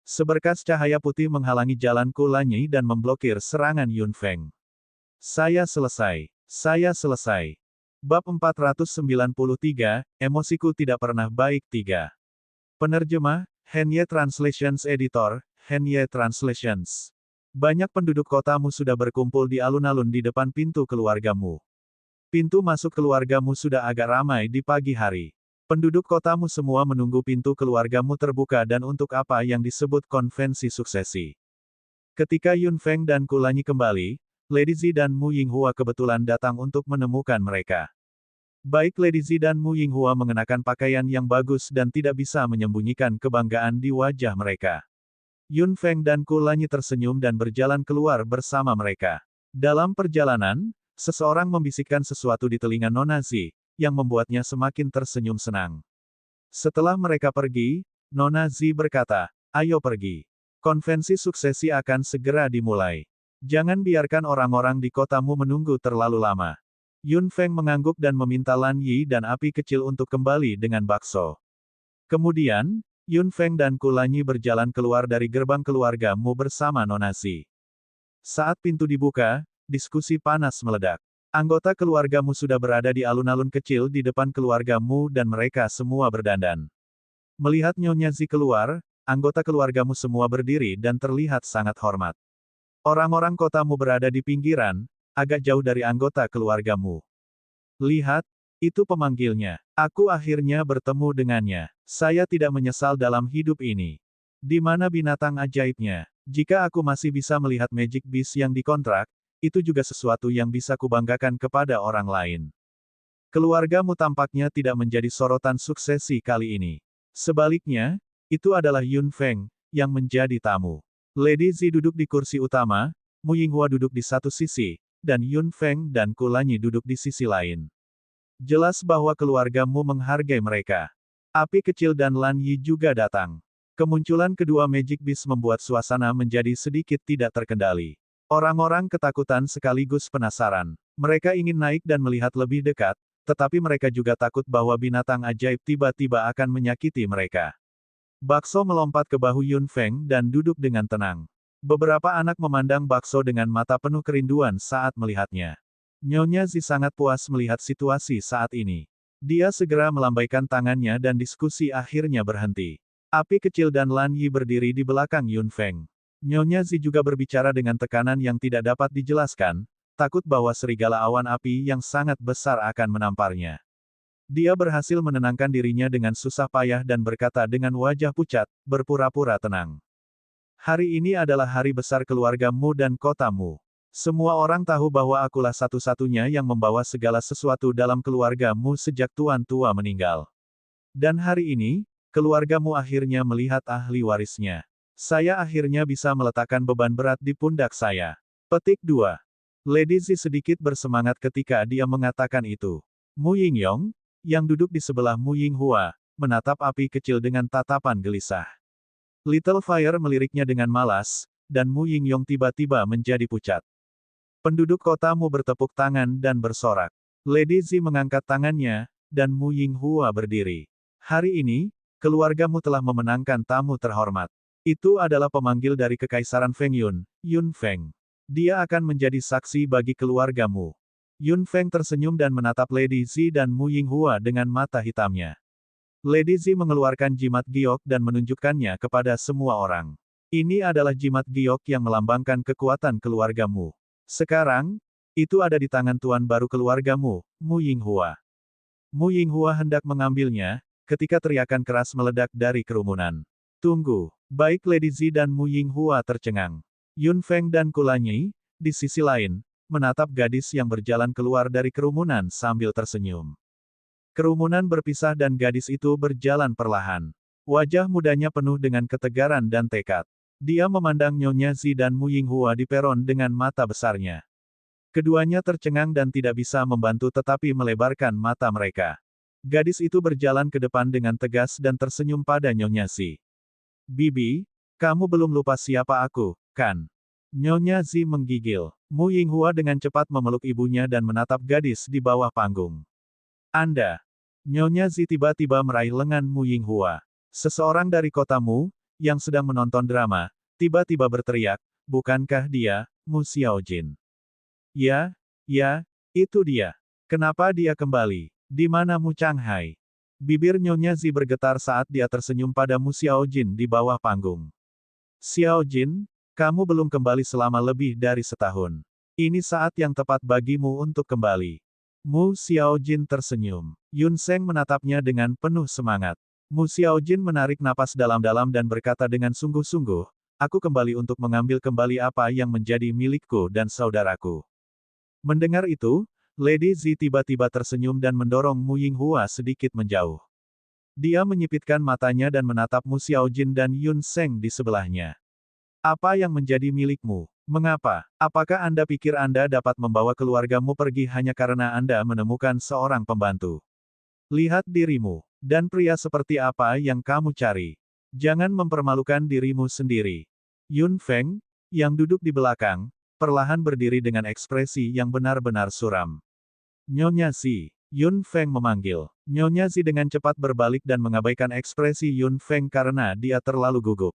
Seberkas cahaya putih menghalangi jalan Ku Lanyi dan memblokir serangan Yun Feng. Saya selesai. Saya selesai. Bab 493, Emosiku Tidak Pernah Baik 3. Penerjemah, Henye Translations Editor, Henye Translations. Banyak penduduk kotamu sudah berkumpul di alun-alun di depan pintu keluargamu. Pintu masuk keluargamu sudah agak ramai di pagi hari. Penduduk kotamu semua menunggu pintu keluargamu terbuka dan untuk apa yang disebut konvensi suksesi. Ketika Yun Feng dan Kulanyi kembali, Lady Zi dan Mu Yinghua kebetulan datang untuk menemukan mereka. Baik Lady Zi dan Mu Yinghua mengenakan pakaian yang bagus dan tidak bisa menyembunyikan kebanggaan di wajah mereka. Yun Feng dan Kulanyi tersenyum dan berjalan keluar bersama mereka. Dalam perjalanan, seseorang membisikkan sesuatu di telinga Nona Zi, yang membuatnya semakin tersenyum senang. Setelah mereka pergi, Nona Zi berkata, "Ayo pergi. Konvensi suksesi akan segera dimulai. Jangan biarkan orang-orang di kotamu menunggu terlalu lama." Yun Feng mengangguk dan meminta Lan Yi dan api kecil untuk kembali dengan bakso. Kemudian, Yun Feng dan Kulanyi berjalan keluar dari gerbang keluarga Mu bersama Nona Zi. Saat pintu dibuka, diskusi panas meledak. Anggota keluarga Mu sudah berada di alun-alun kecil di depan keluarga Mu dan mereka semua berdandan. Melihat Nyonya Zi keluar, anggota keluarga Mu semua berdiri dan terlihat sangat hormat. Orang-orang kota Mu berada di pinggiran, agak jauh dari anggota keluargamu. Lihat, itu pemanggilnya. Aku akhirnya bertemu dengannya. Saya tidak menyesal dalam hidup ini. Di mana binatang ajaibnya? Jika aku masih bisa melihat Magic Beast yang dikontrak, itu juga sesuatu yang bisa kubanggakan kepada orang lain. Keluargamu tampaknya tidak menjadi sorotan suksesi kali ini. Sebaliknya, itu adalah Yun Feng, yang menjadi tamu. Lady Zi duduk di kursi utama, Mu Yinghua duduk di satu sisi, dan Yun Feng dan Kulanyi duduk di sisi lain. Jelas bahwa keluargamu menghargai mereka. Api kecil dan Lan Yi juga datang. Kemunculan kedua Magic Beast membuat suasana menjadi sedikit tidak terkendali. Orang-orang ketakutan sekaligus penasaran. Mereka ingin naik dan melihat lebih dekat, tetapi mereka juga takut bahwa binatang ajaib tiba-tiba akan menyakiti mereka. Bakso melompat ke bahu Yun Feng dan duduk dengan tenang. Beberapa anak memandang bakso dengan mata penuh kerinduan saat melihatnya. Nyonya Zi sangat puas melihat situasi saat ini. Dia segera melambaikan tangannya dan diskusi akhirnya berhenti. Api kecil dan Lan Yi berdiri di belakang Yun Feng. Nyonya Zi juga berbicara dengan tekanan yang tidak dapat dijelaskan, takut bahwa serigala awan api yang sangat besar akan menamparnya. Dia berhasil menenangkan dirinya dengan susah payah dan berkata dengan wajah pucat, berpura-pura tenang. Hari ini adalah hari besar keluargamu dan kotamu. Semua orang tahu bahwa akulah satu-satunya yang membawa segala sesuatu dalam keluargamu sejak tuan tua meninggal. Dan hari ini, keluargamu akhirnya melihat ahli warisnya. Saya akhirnya bisa meletakkan beban berat di pundak saya. Petik 2. Lady Zi sedikit bersemangat ketika dia mengatakan itu. Mu Yingyong, yang duduk di sebelah Mu Yinghua, menatap api kecil dengan tatapan gelisah. Little Fire meliriknya dengan malas, dan Mu Yingyong tiba-tiba menjadi pucat. Penduduk kotamu bertepuk tangan dan bersorak. Lady Zi mengangkat tangannya, dan Mu Yinghua berdiri. Hari ini, keluargamu telah memenangkan tamu terhormat. Itu adalah pemanggil dari Kekaisaran Feng Yun, Yun Feng. Dia akan menjadi saksi bagi keluargamu. Yun Feng tersenyum dan menatap Lady Zi dan Mu Yinghua dengan mata hitamnya. Lady Zi mengeluarkan jimat giok dan menunjukkannya kepada semua orang. Ini adalah jimat giok yang melambangkan kekuatan keluargamu. Sekarang, itu ada di tangan tuan baru keluargamu, Mu Yinghua. Mu Yinghua hendak mengambilnya, ketika teriakan keras meledak dari kerumunan. Tunggu, baik Lady Zi dan Mu Yinghua tercengang. Yun Feng dan Kulanyi, di sisi lain, menatap gadis yang berjalan keluar dari kerumunan sambil tersenyum. Kerumunan berpisah dan gadis itu berjalan perlahan. Wajah mudanya penuh dengan ketegaran dan tekad. Dia memandang Nyonya Zi dan Mu Yinghua di peron dengan mata besarnya. Keduanya tercengang dan tidak bisa membantu tetapi melebarkan mata mereka. Gadis itu berjalan ke depan dengan tegas dan tersenyum pada Nyonya Zi. Bibi, kamu belum lupa siapa aku, kan? Nyonya Zi menggigil. Mu Yinghua dengan cepat memeluk ibunya dan menatap gadis di bawah panggung. Anda. Nyonya Zi tiba-tiba meraih lengan Mu Yinghua. Seseorang dari kotamu, yang sedang menonton drama, tiba-tiba berteriak, bukankah dia, Mu Xiaojin? Ya, itu dia. Kenapa dia kembali? Di mana Mu Changhai? Bibir Nyonya Zi bergetar saat dia tersenyum pada Mu Xiaojin di bawah panggung. Xiaojin, kamu belum kembali selama lebih dari setahun. Ini saat yang tepat bagimu untuk kembali. Mu Xiaojin tersenyum. Yun Seng menatapnya dengan penuh semangat. Mu Xiaojin menarik napas dalam-dalam dan berkata dengan sungguh-sungguh, aku kembali untuk mengambil kembali apa yang menjadi milikku dan saudaraku. Mendengar itu, Lady Zi tiba-tiba tersenyum dan mendorong Mu Yinghua sedikit menjauh. Dia menyipitkan matanya dan menatap Mu Xiaojin dan Yun Seng di sebelahnya. Apa yang menjadi milikmu? Mengapa? Apakah Anda pikir Anda dapat membawa keluargamu pergi hanya karena Anda menemukan seorang pembantu? Lihat dirimu, dan pria seperti apa yang kamu cari. Jangan mempermalukan dirimu sendiri. Yun Feng, yang duduk di belakang, perlahan berdiri dengan ekspresi yang benar-benar suram. Nyonya Zi, Yun Feng memanggil. Nyonya Zi dengan cepat berbalik dan mengabaikan ekspresi Yun Feng karena dia terlalu gugup.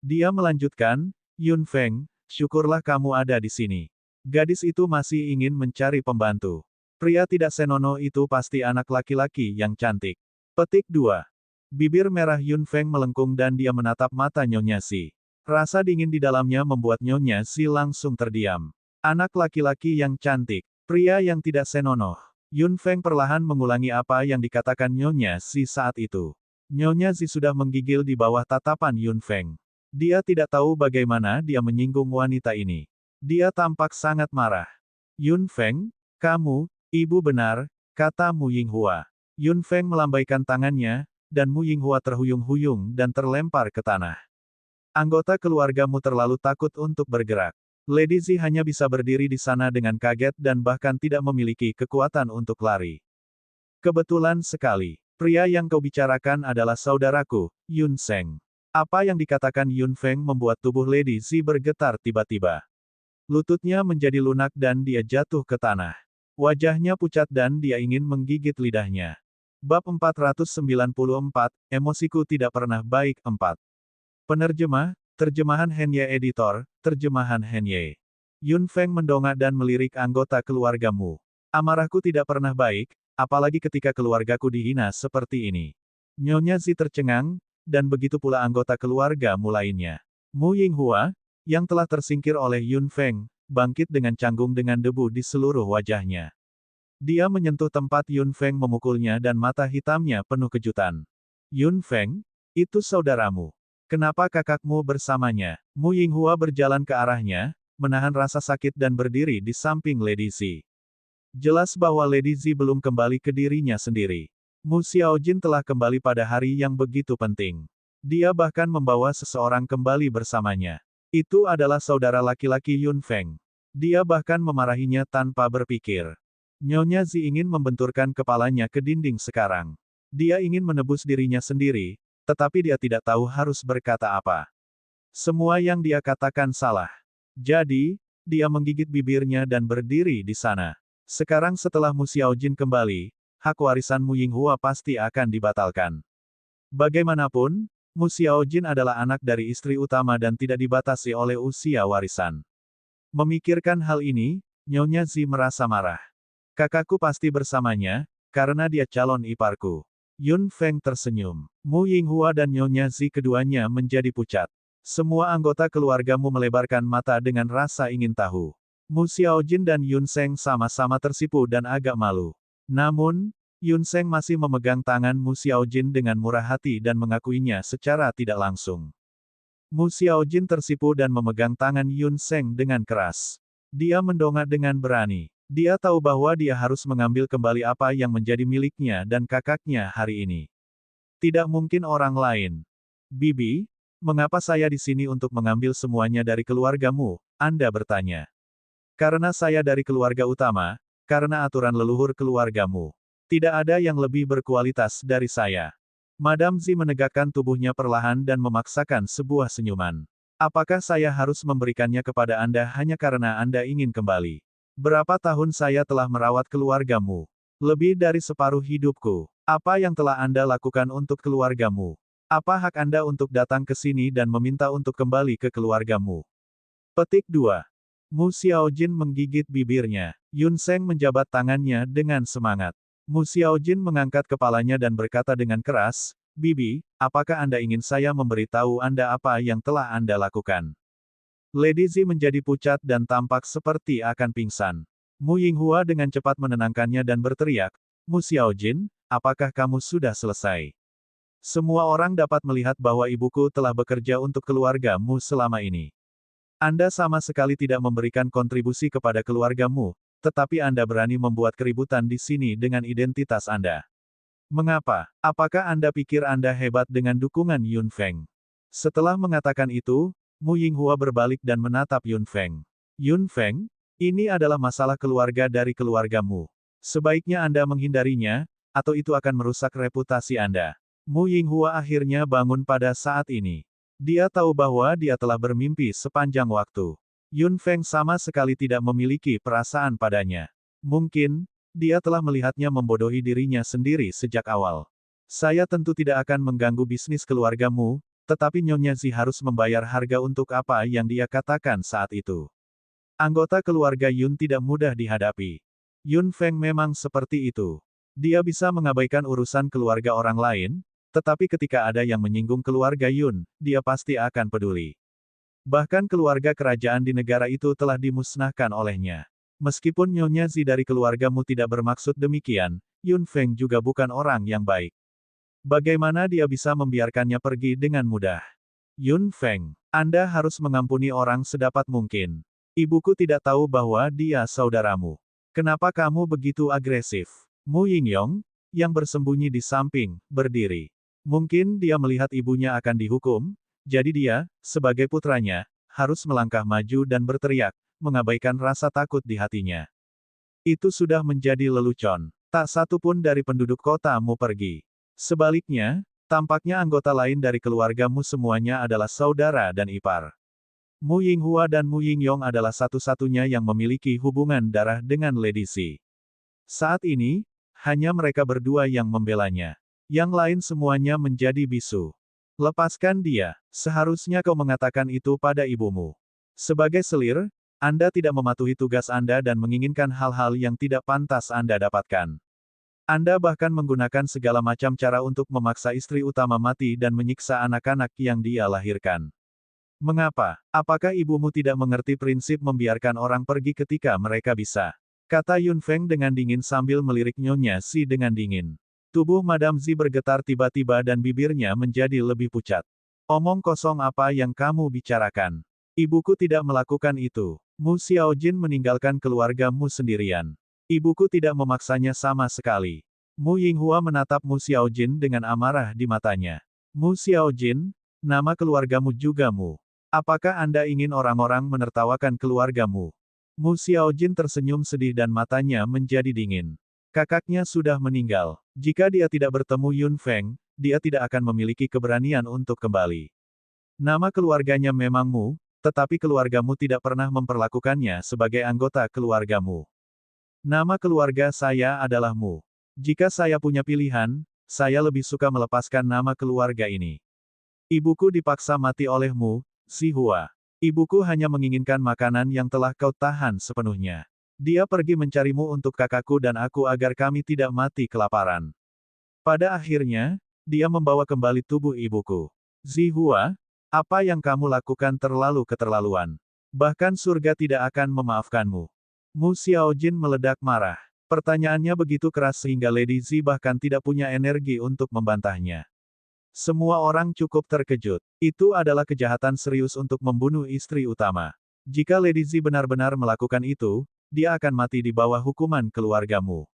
Dia melanjutkan, Yun Feng, syukurlah kamu ada di sini. Gadis itu masih ingin mencari pembantu. Pria tidak senonoh itu pasti anak laki-laki yang cantik. Petik 2. Bibir merah Yun Feng melengkung dan dia menatap mata Nyonya Zi. Rasa dingin di dalamnya membuat Nyonya Zi langsung terdiam. Anak laki-laki yang cantik. Pria yang tidak senonoh. Yun Feng perlahan mengulangi apa yang dikatakan Nyonya Zi saat itu. Nyonya Zi sudah menggigil di bawah tatapan Yun Feng. Dia tidak tahu bagaimana dia menyinggung wanita ini. Dia tampak sangat marah. Yun Feng, kamu, ibu benar, kata Mu Yinghua. Yun Feng melambaikan tangannya, dan Mu Yinghua terhuyung-huyung dan terlempar ke tanah. Anggota keluargamu terlalu takut untuk bergerak. Lady Zi hanya bisa berdiri di sana dengan kaget dan bahkan tidak memiliki kekuatan untuk lari. Kebetulan sekali, pria yang kau bicarakan adalah saudaraku, Yun Seng. Apa yang dikatakan Yun Feng membuat tubuh Lady Zi bergetar tiba-tiba. Lututnya menjadi lunak dan dia jatuh ke tanah. Wajahnya pucat dan dia ingin menggigit lidahnya. Bab 494, Emosiku tidak pernah baik 4. Penerjemah, terjemahan Henye Editor, terjemahan Henye. Yun Feng mendongak dan melirik anggota keluargamu. Amarahku tidak pernah baik, apalagi ketika keluargaku dihina seperti ini. Nyonya Zi tercengang, dan begitu pula anggota keluargamu lainnya. Mu Yinghua, yang telah tersingkir oleh Yun Feng, bangkit dengan canggung dengan debu di seluruh wajahnya. Dia menyentuh tempat Yun Feng memukulnya dan mata hitamnya penuh kejutan. Yun Feng, itu saudaramu. Kenapa kakakmu bersamanya? Mu Yinghua berjalan ke arahnya, menahan rasa sakit dan berdiri di samping Lady Zi. Jelas bahwa Lady Zi belum kembali ke dirinya sendiri. Mu Xiaojin telah kembali pada hari yang begitu penting. Dia bahkan membawa seseorang kembali bersamanya. Itu adalah saudara laki-laki Yun Feng. Dia bahkan memarahinya tanpa berpikir. Nyonya Zi ingin membenturkan kepalanya ke dinding sekarang. Dia ingin menebus dirinya sendiri, tetapi dia tidak tahu harus berkata apa. Semua yang dia katakan salah. Jadi, dia menggigit bibirnya dan berdiri di sana. Sekarang setelah Mu Xiaojin kembali, hak warisan Mu Yinghua pasti akan dibatalkan. Bagaimanapun, Mu Xiaojin adalah anak dari istri utama dan tidak dibatasi oleh usia warisan. Memikirkan hal ini, Nyonya Zi merasa marah. Kakakku pasti bersamanya, karena dia calon iparku. Yun Feng tersenyum. Mu Yinghua dan Nyonya Zi keduanya menjadi pucat. Semua anggota keluargamu melebarkan mata dengan rasa ingin tahu. Mu Xiaojin dan Yun Seng sama-sama tersipu dan agak malu. Namun, Yun Seng masih memegang tangan Mu Xiaojin dengan murah hati dan mengakuinya secara tidak langsung. Mu Xiaojin tersipu dan memegang tangan Yun Seng dengan keras. Dia mendongak dengan berani. Dia tahu bahwa dia harus mengambil kembali apa yang menjadi miliknya dan kakaknya hari ini. Tidak mungkin orang lain. Bibi, mengapa saya di sini untuk mengambil semuanya dari keluargamu? Anda bertanya. Karena saya dari keluarga utama, karena aturan leluhur keluargamu. Tidak ada yang lebih berkualitas dari saya. Madam Zi menegakkan tubuhnya perlahan dan memaksakan sebuah senyuman. Apakah saya harus memberikannya kepada Anda hanya karena Anda ingin kembali? Berapa tahun saya telah merawat keluargamu? Lebih dari separuh hidupku. Apa yang telah Anda lakukan untuk keluargamu? Apa hak Anda untuk datang ke sini dan meminta untuk kembali ke keluargamu? Petik 2. Mu Xiaojin menggigit bibirnya. Yun Seng menjabat tangannya dengan semangat. Mu Xiaojin mengangkat kepalanya dan berkata dengan keras, Bibi, apakah Anda ingin saya memberitahu Anda apa yang telah Anda lakukan? Lady Zi menjadi pucat dan tampak seperti akan pingsan. Mu Yinghua dengan cepat menenangkannya dan berteriak, Mu Xiaojin, apakah kamu sudah selesai? Semua orang dapat melihat bahwa ibuku telah bekerja untuk keluargamu selama ini. Anda sama sekali tidak memberikan kontribusi kepada keluargamu, tetapi Anda berani membuat keributan di sini dengan identitas Anda. Mengapa? Apakah Anda pikir Anda hebat dengan dukungan Yun Feng? Setelah mengatakan itu, Mu Yinghua berbalik dan menatap Yun Feng. Yun Feng, ini adalah masalah keluarga dari keluargamu. Sebaiknya Anda menghindarinya, atau itu akan merusak reputasi Anda. Mu Yinghua akhirnya bangun pada saat ini. Dia tahu bahwa dia telah bermimpi sepanjang waktu. Yun Feng sama sekali tidak memiliki perasaan padanya. Mungkin, dia telah melihatnya membodohi dirinya sendiri sejak awal. Saya tentu tidak akan mengganggu bisnis keluargamu, tetapi Nyonya Zi harus membayar harga untuk apa yang dia katakan saat itu. Anggota keluarga Yun tidak mudah dihadapi. Yun Feng memang seperti itu. Dia bisa mengabaikan urusan keluarga orang lain, tetapi ketika ada yang menyinggung keluarga Yun, dia pasti akan peduli. Bahkan keluarga kerajaan di negara itu telah dimusnahkan olehnya. Meskipun Nyonya Zi dari keluargamu tidak bermaksud demikian, Yun Feng juga bukan orang yang baik. Bagaimana dia bisa membiarkannya pergi dengan mudah? Yun Feng, Anda harus mengampuni orang sedapat mungkin. Ibuku tidak tahu bahwa dia saudaramu. Kenapa kamu begitu agresif? Mu Yingyong, yang bersembunyi di samping, berdiri. Mungkin dia melihat ibunya akan dihukum, jadi dia, sebagai putranya, harus melangkah maju dan berteriak, mengabaikan rasa takut di hatinya. Itu sudah menjadi lelucon. Tak satu pun dari penduduk kotamu pergi. Sebaliknya, tampaknya anggota lain dari keluargamu semuanya adalah saudara dan ipar. Mu Yinghua dan Mu Yingyong adalah satu-satunya yang memiliki hubungan darah dengan Lady Xi. Saat ini, hanya mereka berdua yang membelanya. Yang lain semuanya menjadi bisu. Lepaskan dia, seharusnya kau mengatakan itu pada ibumu. Sebagai selir, Anda tidak mematuhi tugas Anda dan menginginkan hal-hal yang tidak pantas Anda dapatkan. Anda bahkan menggunakan segala macam cara untuk memaksa istri utama mati dan menyiksa anak-anak yang dia lahirkan. Mengapa? Apakah ibumu tidak mengerti prinsip membiarkan orang pergi ketika mereka bisa? Kata Yun Feng dengan dingin sambil melirik Nyonya Zi dengan dingin. Tubuh Madam Zi bergetar tiba-tiba dan bibirnya menjadi lebih pucat. Omong kosong apa yang kamu bicarakan? Ibuku tidak melakukan itu. Mu Xiaojin meninggalkan keluargamu sendirian. Ibuku tidak memaksanya sama sekali. Mu Yinghua menatap Mu Xiaojin dengan amarah di matanya. Mu Xiaojin, nama keluargamu juga Mu. Apakah Anda ingin orang-orang menertawakan keluargamu? Mu Xiaojin tersenyum sedih dan matanya menjadi dingin. Kakaknya sudah meninggal. Jika dia tidak bertemu Yun Feng, dia tidak akan memiliki keberanian untuk kembali. Nama keluarganya memang Mu, tetapi keluargamu tidak pernah memperlakukannya sebagai anggota keluargamu. Nama keluarga saya adalah Mu. Jika saya punya pilihan, saya lebih suka melepaskan nama keluarga ini. Ibuku dipaksa mati oleh Mu Xihua. Ibuku hanya menginginkan makanan yang telah kau tahan sepenuhnya. Dia pergi mencarimu untuk kakakku dan aku agar kami tidak mati kelaparan. Pada akhirnya, dia membawa kembali tubuh ibuku. Xihua, apa yang kamu lakukan terlalu keterlaluan. Bahkan surga tidak akan memaafkanmu. Mu Xiaojin meledak marah. Pertanyaannya begitu keras sehingga Lady Zi bahkan tidak punya energi untuk membantahnya. Semua orang cukup terkejut. Itu adalah kejahatan serius untuk membunuh istri utama. Jika Lady Zi benar-benar melakukan itu, dia akan mati di bawah hukuman keluargamu.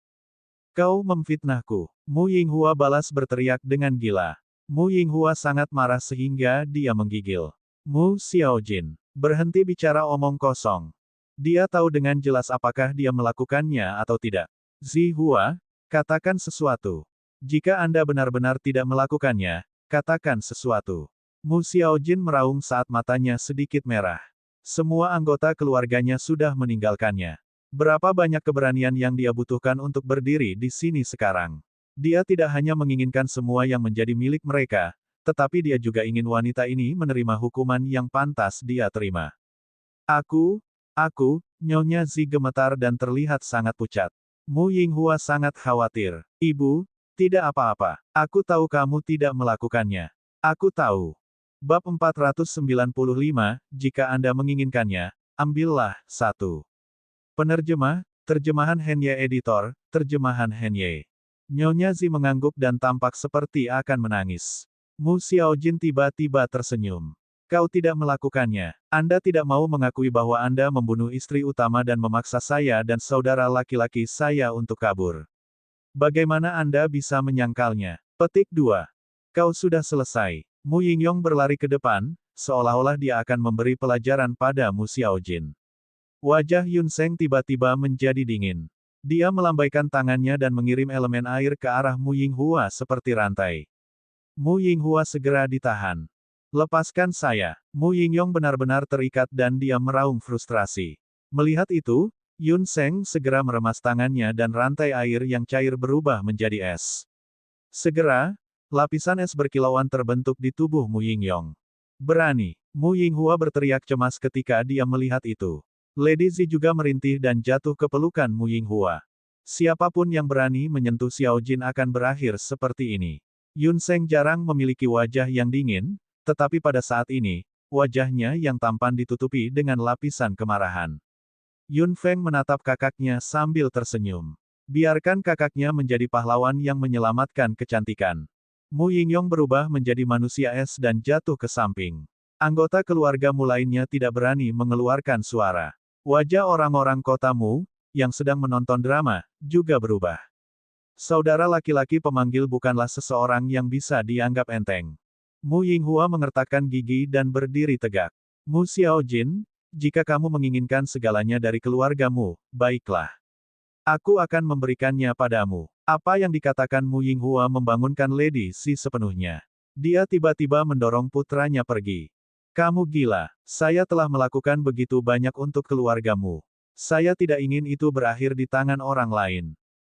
Kau memfitnahku. Mu Yinghua balas berteriak dengan gila. Mu Yinghua sangat marah sehingga dia menggigil. Mu Xiaojin, berhenti bicara omong kosong. Dia tahu dengan jelas apakah dia melakukannya atau tidak. Xihua, katakan sesuatu. Jika Anda benar-benar tidak melakukannya, katakan sesuatu. Mu Xiaojin meraung saat matanya sedikit merah. Semua anggota keluarganya sudah meninggalkannya. Berapa banyak keberanian yang dia butuhkan untuk berdiri di sini sekarang? Dia tidak hanya menginginkan semua yang menjadi milik mereka, tetapi dia juga ingin wanita ini menerima hukuman yang pantas dia terima. Aku, Nyonya Zi gemetar dan terlihat sangat pucat. Mu Yinghua sangat khawatir. Ibu, tidak apa-apa. Aku tahu kamu tidak melakukannya. Aku tahu. Bab 495, jika Anda menginginkannya, ambillah 1. Penerjemah, Terjemahan Henye Editor, terjemahan Henye. Nyonya Zi mengangguk dan tampak seperti akan menangis. Mu Xiaojin tiba-tiba tersenyum. Kau tidak melakukannya. Anda tidak mau mengakui bahwa Anda membunuh istri utama dan memaksa saya dan saudara laki-laki saya untuk kabur. Bagaimana Anda bisa menyangkalnya? Petik 2. Kau sudah selesai. Mu Yingyong berlari ke depan, seolah-olah dia akan memberi pelajaran pada Mu Xiaojin. Wajah Yun Seng tiba-tiba menjadi dingin. Dia melambaikan tangannya dan mengirim elemen air ke arah Mu Yinghua seperti rantai. Mu Yinghua segera ditahan. Lepaskan saya. Mu Yingyong benar-benar terikat dan dia meraung frustrasi. Melihat itu, Yun Seng segera meremas tangannya dan rantai air yang cair berubah menjadi es. Segera, lapisan es berkilauan terbentuk di tubuh Mu Yingyong. Berani. Mu Yinghua berteriak cemas ketika dia melihat itu. Lady Zi juga merintih dan jatuh ke pelukan Mu Yinghua. Siapapun yang berani menyentuh Xiao Jin akan berakhir seperti ini. Yun Seng jarang memiliki wajah yang dingin, tetapi pada saat ini, wajahnya yang tampan ditutupi dengan lapisan kemarahan. Yun Feng menatap kakaknya sambil tersenyum. Biarkan kakaknya menjadi pahlawan yang menyelamatkan kecantikan. Mu Yingyong berubah menjadi manusia es dan jatuh ke samping. Anggota keluarga Mu lainnya tidak berani mengeluarkan suara. Wajah orang-orang kota Mu, yang sedang menonton drama, juga berubah. Saudara laki-laki pemanggil bukanlah seseorang yang bisa dianggap enteng. Mu Yinghua mengertakkan gigi dan berdiri tegak. Mu Xiaojin, jika kamu menginginkan segalanya dari keluargamu, baiklah. Aku akan memberikannya padamu. Apa yang dikatakan Mu Yinghua membangunkan Lady Zi sepenuhnya. Dia tiba-tiba mendorong putranya pergi. Kamu gila. Saya telah melakukan begitu banyak untuk keluargamu. Saya tidak ingin itu berakhir di tangan orang lain.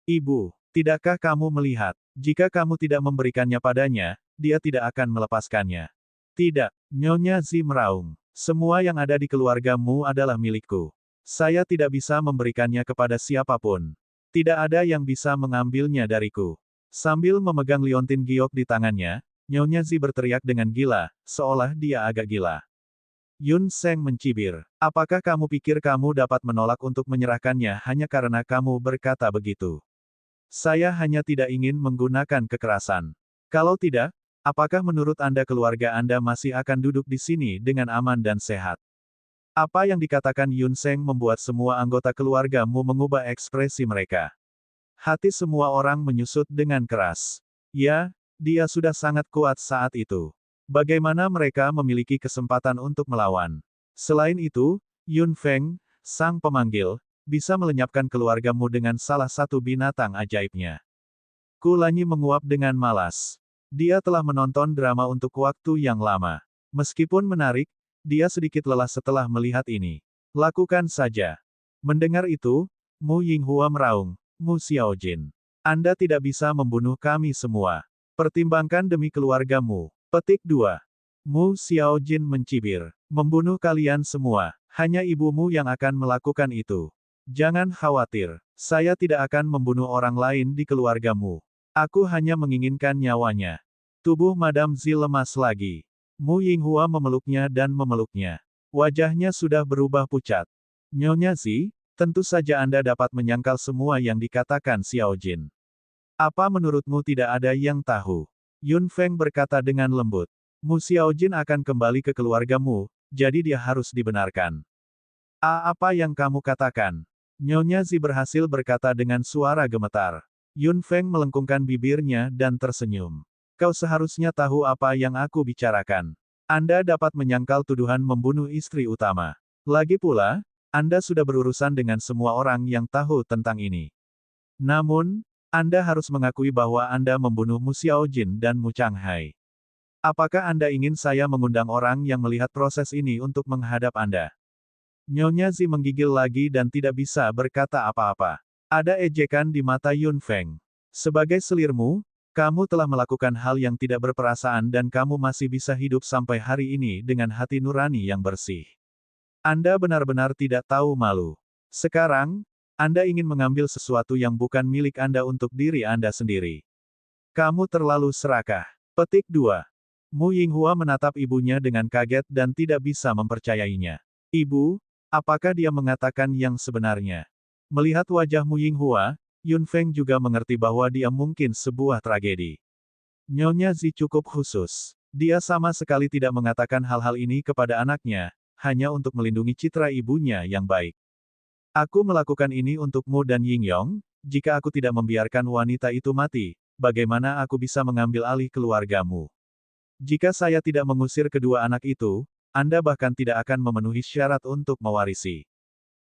Ibu, tidakkah kamu melihat, jika kamu tidak memberikannya padanya, dia tidak akan melepaskannya. Tidak, Nyonya Zi meraung. Semua yang ada di keluargamu adalah milikku. Saya tidak bisa memberikannya kepada siapapun. Tidak ada yang bisa mengambilnya dariku. Sambil memegang liontin giok di tangannya, Nyonya Zi berteriak dengan gila, seolah dia agak gila. Yun Seng mencibir. Apakah kamu pikir kamu dapat menolak untuk menyerahkannya hanya karena kamu berkata begitu? Saya hanya tidak ingin menggunakan kekerasan. Kalau tidak, apakah menurut Anda keluarga Anda masih akan duduk di sini dengan aman dan sehat? Apa yang dikatakan Yun Seng membuat semua anggota keluargamu mengubah ekspresi mereka. Hati semua orang menyusut dengan keras. Ya, dia sudah sangat kuat saat itu. Bagaimana mereka memiliki kesempatan untuk melawan? Selain itu, Yun Feng, sang pemanggil, bisa melenyapkan keluargamu dengan salah satu binatang ajaibnya. Kulanyi menguap dengan malas. Dia telah menonton drama untuk waktu yang lama. Meskipun menarik, dia sedikit lelah setelah melihat ini. Lakukan saja. Mendengar itu, Mu Yinghua meraung, Mu Xiaojin. Anda tidak bisa membunuh kami semua. Pertimbangkan demi keluargamu. Petik 2. Mu Xiaojin mencibir. Membunuh kalian semua. Hanya ibumu yang akan melakukan itu. Jangan khawatir. Saya tidak akan membunuh orang lain di keluargamu. Aku hanya menginginkan nyawanya. Tubuh Madam Zi lemas lagi. Mu Yinghua memeluknya dan memeluknya. Wajahnya sudah berubah pucat. Nyonya Zi, tentu saja Anda dapat menyangkal semua yang dikatakan Xiaojin. Apa menurutmu tidak ada yang tahu? Yun Feng berkata dengan lembut. Mu Xiaojin akan kembali ke keluargamu, jadi dia harus dibenarkan. Apa yang kamu katakan? Nyonya Zi berhasil berkata dengan suara gemetar. Yun Feng melengkungkan bibirnya dan tersenyum. Kau seharusnya tahu apa yang aku bicarakan. Anda dapat menyangkal tuduhan membunuh istri utama. Lagi pula, Anda sudah berurusan dengan semua orang yang tahu tentang ini. Namun, Anda harus mengakui bahwa Anda membunuh Mu Xiaojin dan Mu Changhai. Apakah Anda ingin saya mengundang orang yang melihat proses ini untuk menghadap Anda? Nyonya Zi menggigil lagi dan tidak bisa berkata apa-apa. Ada ejekan di mata Yun Feng. Sebagai selirmu, kamu telah melakukan hal yang tidak berperasaan dan kamu masih bisa hidup sampai hari ini dengan hati nurani yang bersih. Anda benar-benar tidak tahu malu. Sekarang, Anda ingin mengambil sesuatu yang bukan milik Anda untuk diri Anda sendiri. Kamu terlalu serakah. Petik 2. Mu Yinghua menatap ibunya dengan kaget dan tidak bisa mempercayainya. Ibu, apakah dia mengatakan yang sebenarnya? Melihat wajah Mu Yinghua, Yun Feng juga mengerti bahwa dia mungkin sebuah tragedi. Nyonya Zi cukup khusus. Dia sama sekali tidak mengatakan hal-hal ini kepada anaknya, hanya untuk melindungi citra ibunya yang baik. Aku melakukan ini untukmu dan Yingyong, jika aku tidak membiarkan wanita itu mati, bagaimana aku bisa mengambil alih keluargamu? Jika saya tidak mengusir kedua anak itu, Anda bahkan tidak akan memenuhi syarat untuk mewarisi.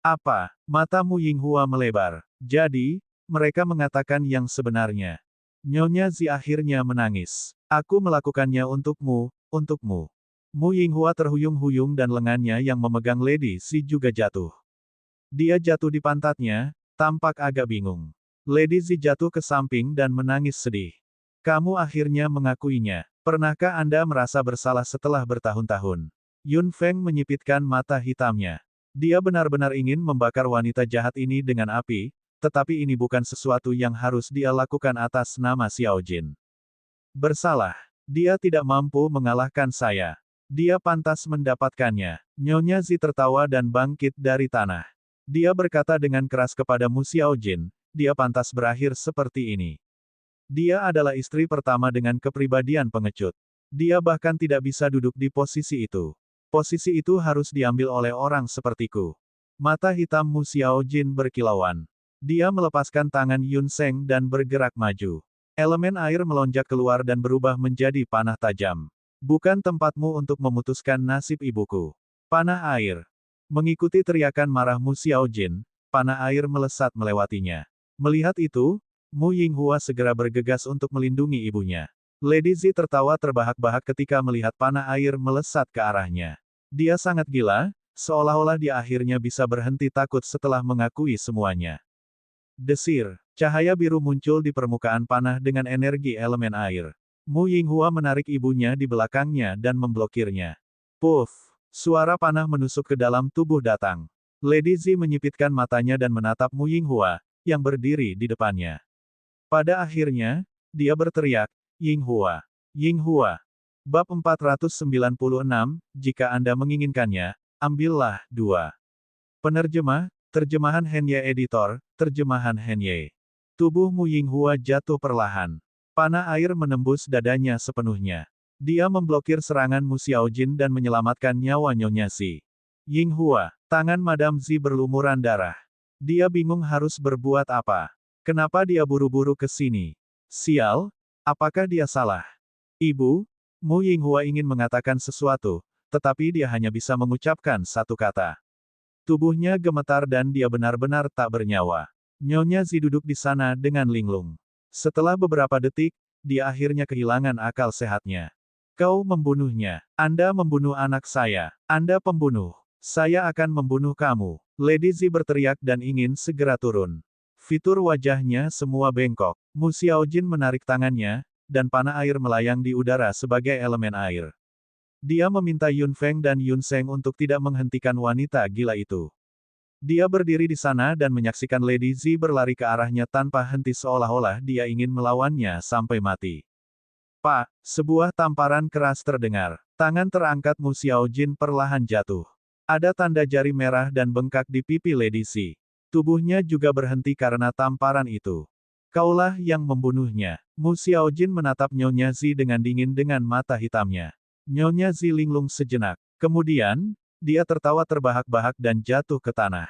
Apa? Matamu Yinghua melebar. Jadi, mereka mengatakan yang sebenarnya. Nyonya Zi akhirnya menangis. Aku melakukannya untukmu, untukmu. Mu Yinghua terhuyung-huyung dan lengannya yang memegang Lady Zi juga jatuh. Dia jatuh di pantatnya, tampak agak bingung. Lady Zi jatuh ke samping dan menangis sedih. Kamu akhirnya mengakuinya. Pernahkah Anda merasa bersalah setelah bertahun-tahun? Yun Feng menyipitkan mata hitamnya. Dia benar-benar ingin membakar wanita jahat ini dengan api, tetapi ini bukan sesuatu yang harus dia lakukan atas nama Xiao Jin. Bersalah. Dia tidak mampu mengalahkan saya. Dia pantas mendapatkannya. Nyonya Zi tertawa dan bangkit dari tanah. Dia berkata dengan keras kepada Mu Xiao Jin, dia pantas berakhir seperti ini. Dia adalah istri pertama dengan kepribadian pengecut. Dia bahkan tidak bisa duduk di posisi itu. Posisi itu harus diambil oleh orang sepertiku. Mata hitam Mu Xiao Jin berkilauan. Dia melepaskan tangan Yun Seng dan bergerak maju. Elemen air melonjak keluar dan berubah menjadi panah tajam. Bukan tempatmu untuk memutuskan nasib ibuku. Panah air. Mengikuti teriakan marah Mu Xiao Jin, panah air melesat melewatinya. Melihat itu, Mu Yinghua segera bergegas untuk melindungi ibunya. Lady Zi tertawa terbahak-bahak ketika melihat panah air melesat ke arahnya. Dia sangat gila, seolah-olah dia akhirnya bisa berhenti takut setelah mengakui semuanya. Desir, cahaya biru muncul di permukaan panah dengan energi elemen air. Mu Yinghua menarik ibunya di belakangnya dan memblokirnya. Puff! Suara panah menusuk ke dalam tubuh datang. Lady Zi menyipitkan matanya dan menatap Mu Yinghua, yang berdiri di depannya. Pada akhirnya, dia berteriak, Yinghua. Yinghua. Bab 496, jika Anda menginginkannya, ambillah 2. Penerjemah, terjemahan Henye Editor, terjemahan Henye. Tubuh Mu Yinghua jatuh perlahan. Panah air menembus dadanya sepenuhnya. Dia memblokir serangan Mu Xiao Jin dan menyelamatkan nyawa Nyonya Zi. Yinghua, tangan Madam Zi berlumuran darah. Dia bingung harus berbuat apa. Kenapa dia buru-buru ke sini? Sial, apakah dia salah? Ibu, Mu Yinghua ingin mengatakan sesuatu, tetapi dia hanya bisa mengucapkan satu kata. Tubuhnya gemetar dan dia benar-benar tak bernyawa. Nyonya Zi duduk di sana dengan linglung. Setelah beberapa detik, dia akhirnya kehilangan akal sehatnya. Kau membunuhnya. Anda membunuh anak saya. Anda pembunuh. Saya akan membunuh kamu. Lady Zi berteriak dan ingin segera turun. Fitur wajahnya semua bengkok. Mu Xiao Jin menarik tangannya, dan panah air melayang di udara sebagai elemen air. Dia meminta Yun Feng dan Yun Seng untuk tidak menghentikan wanita gila itu. Dia berdiri di sana dan menyaksikan Lady Zi berlari ke arahnya tanpa henti seolah-olah dia ingin melawannya sampai mati. Pak, sebuah tamparan keras terdengar. Tangan terangkat Mu Xiao Jin perlahan jatuh. Ada tanda jari merah dan bengkak di pipi Lady Zi. Tubuhnya juga berhenti karena tamparan itu. Kaulah yang membunuhnya. Mu Xiao Jin menatap Nyonya Zi dengan dingin dengan mata hitamnya. Nyonya Zi linglung sejenak. Kemudian, dia tertawa terbahak-bahak dan jatuh ke tanah.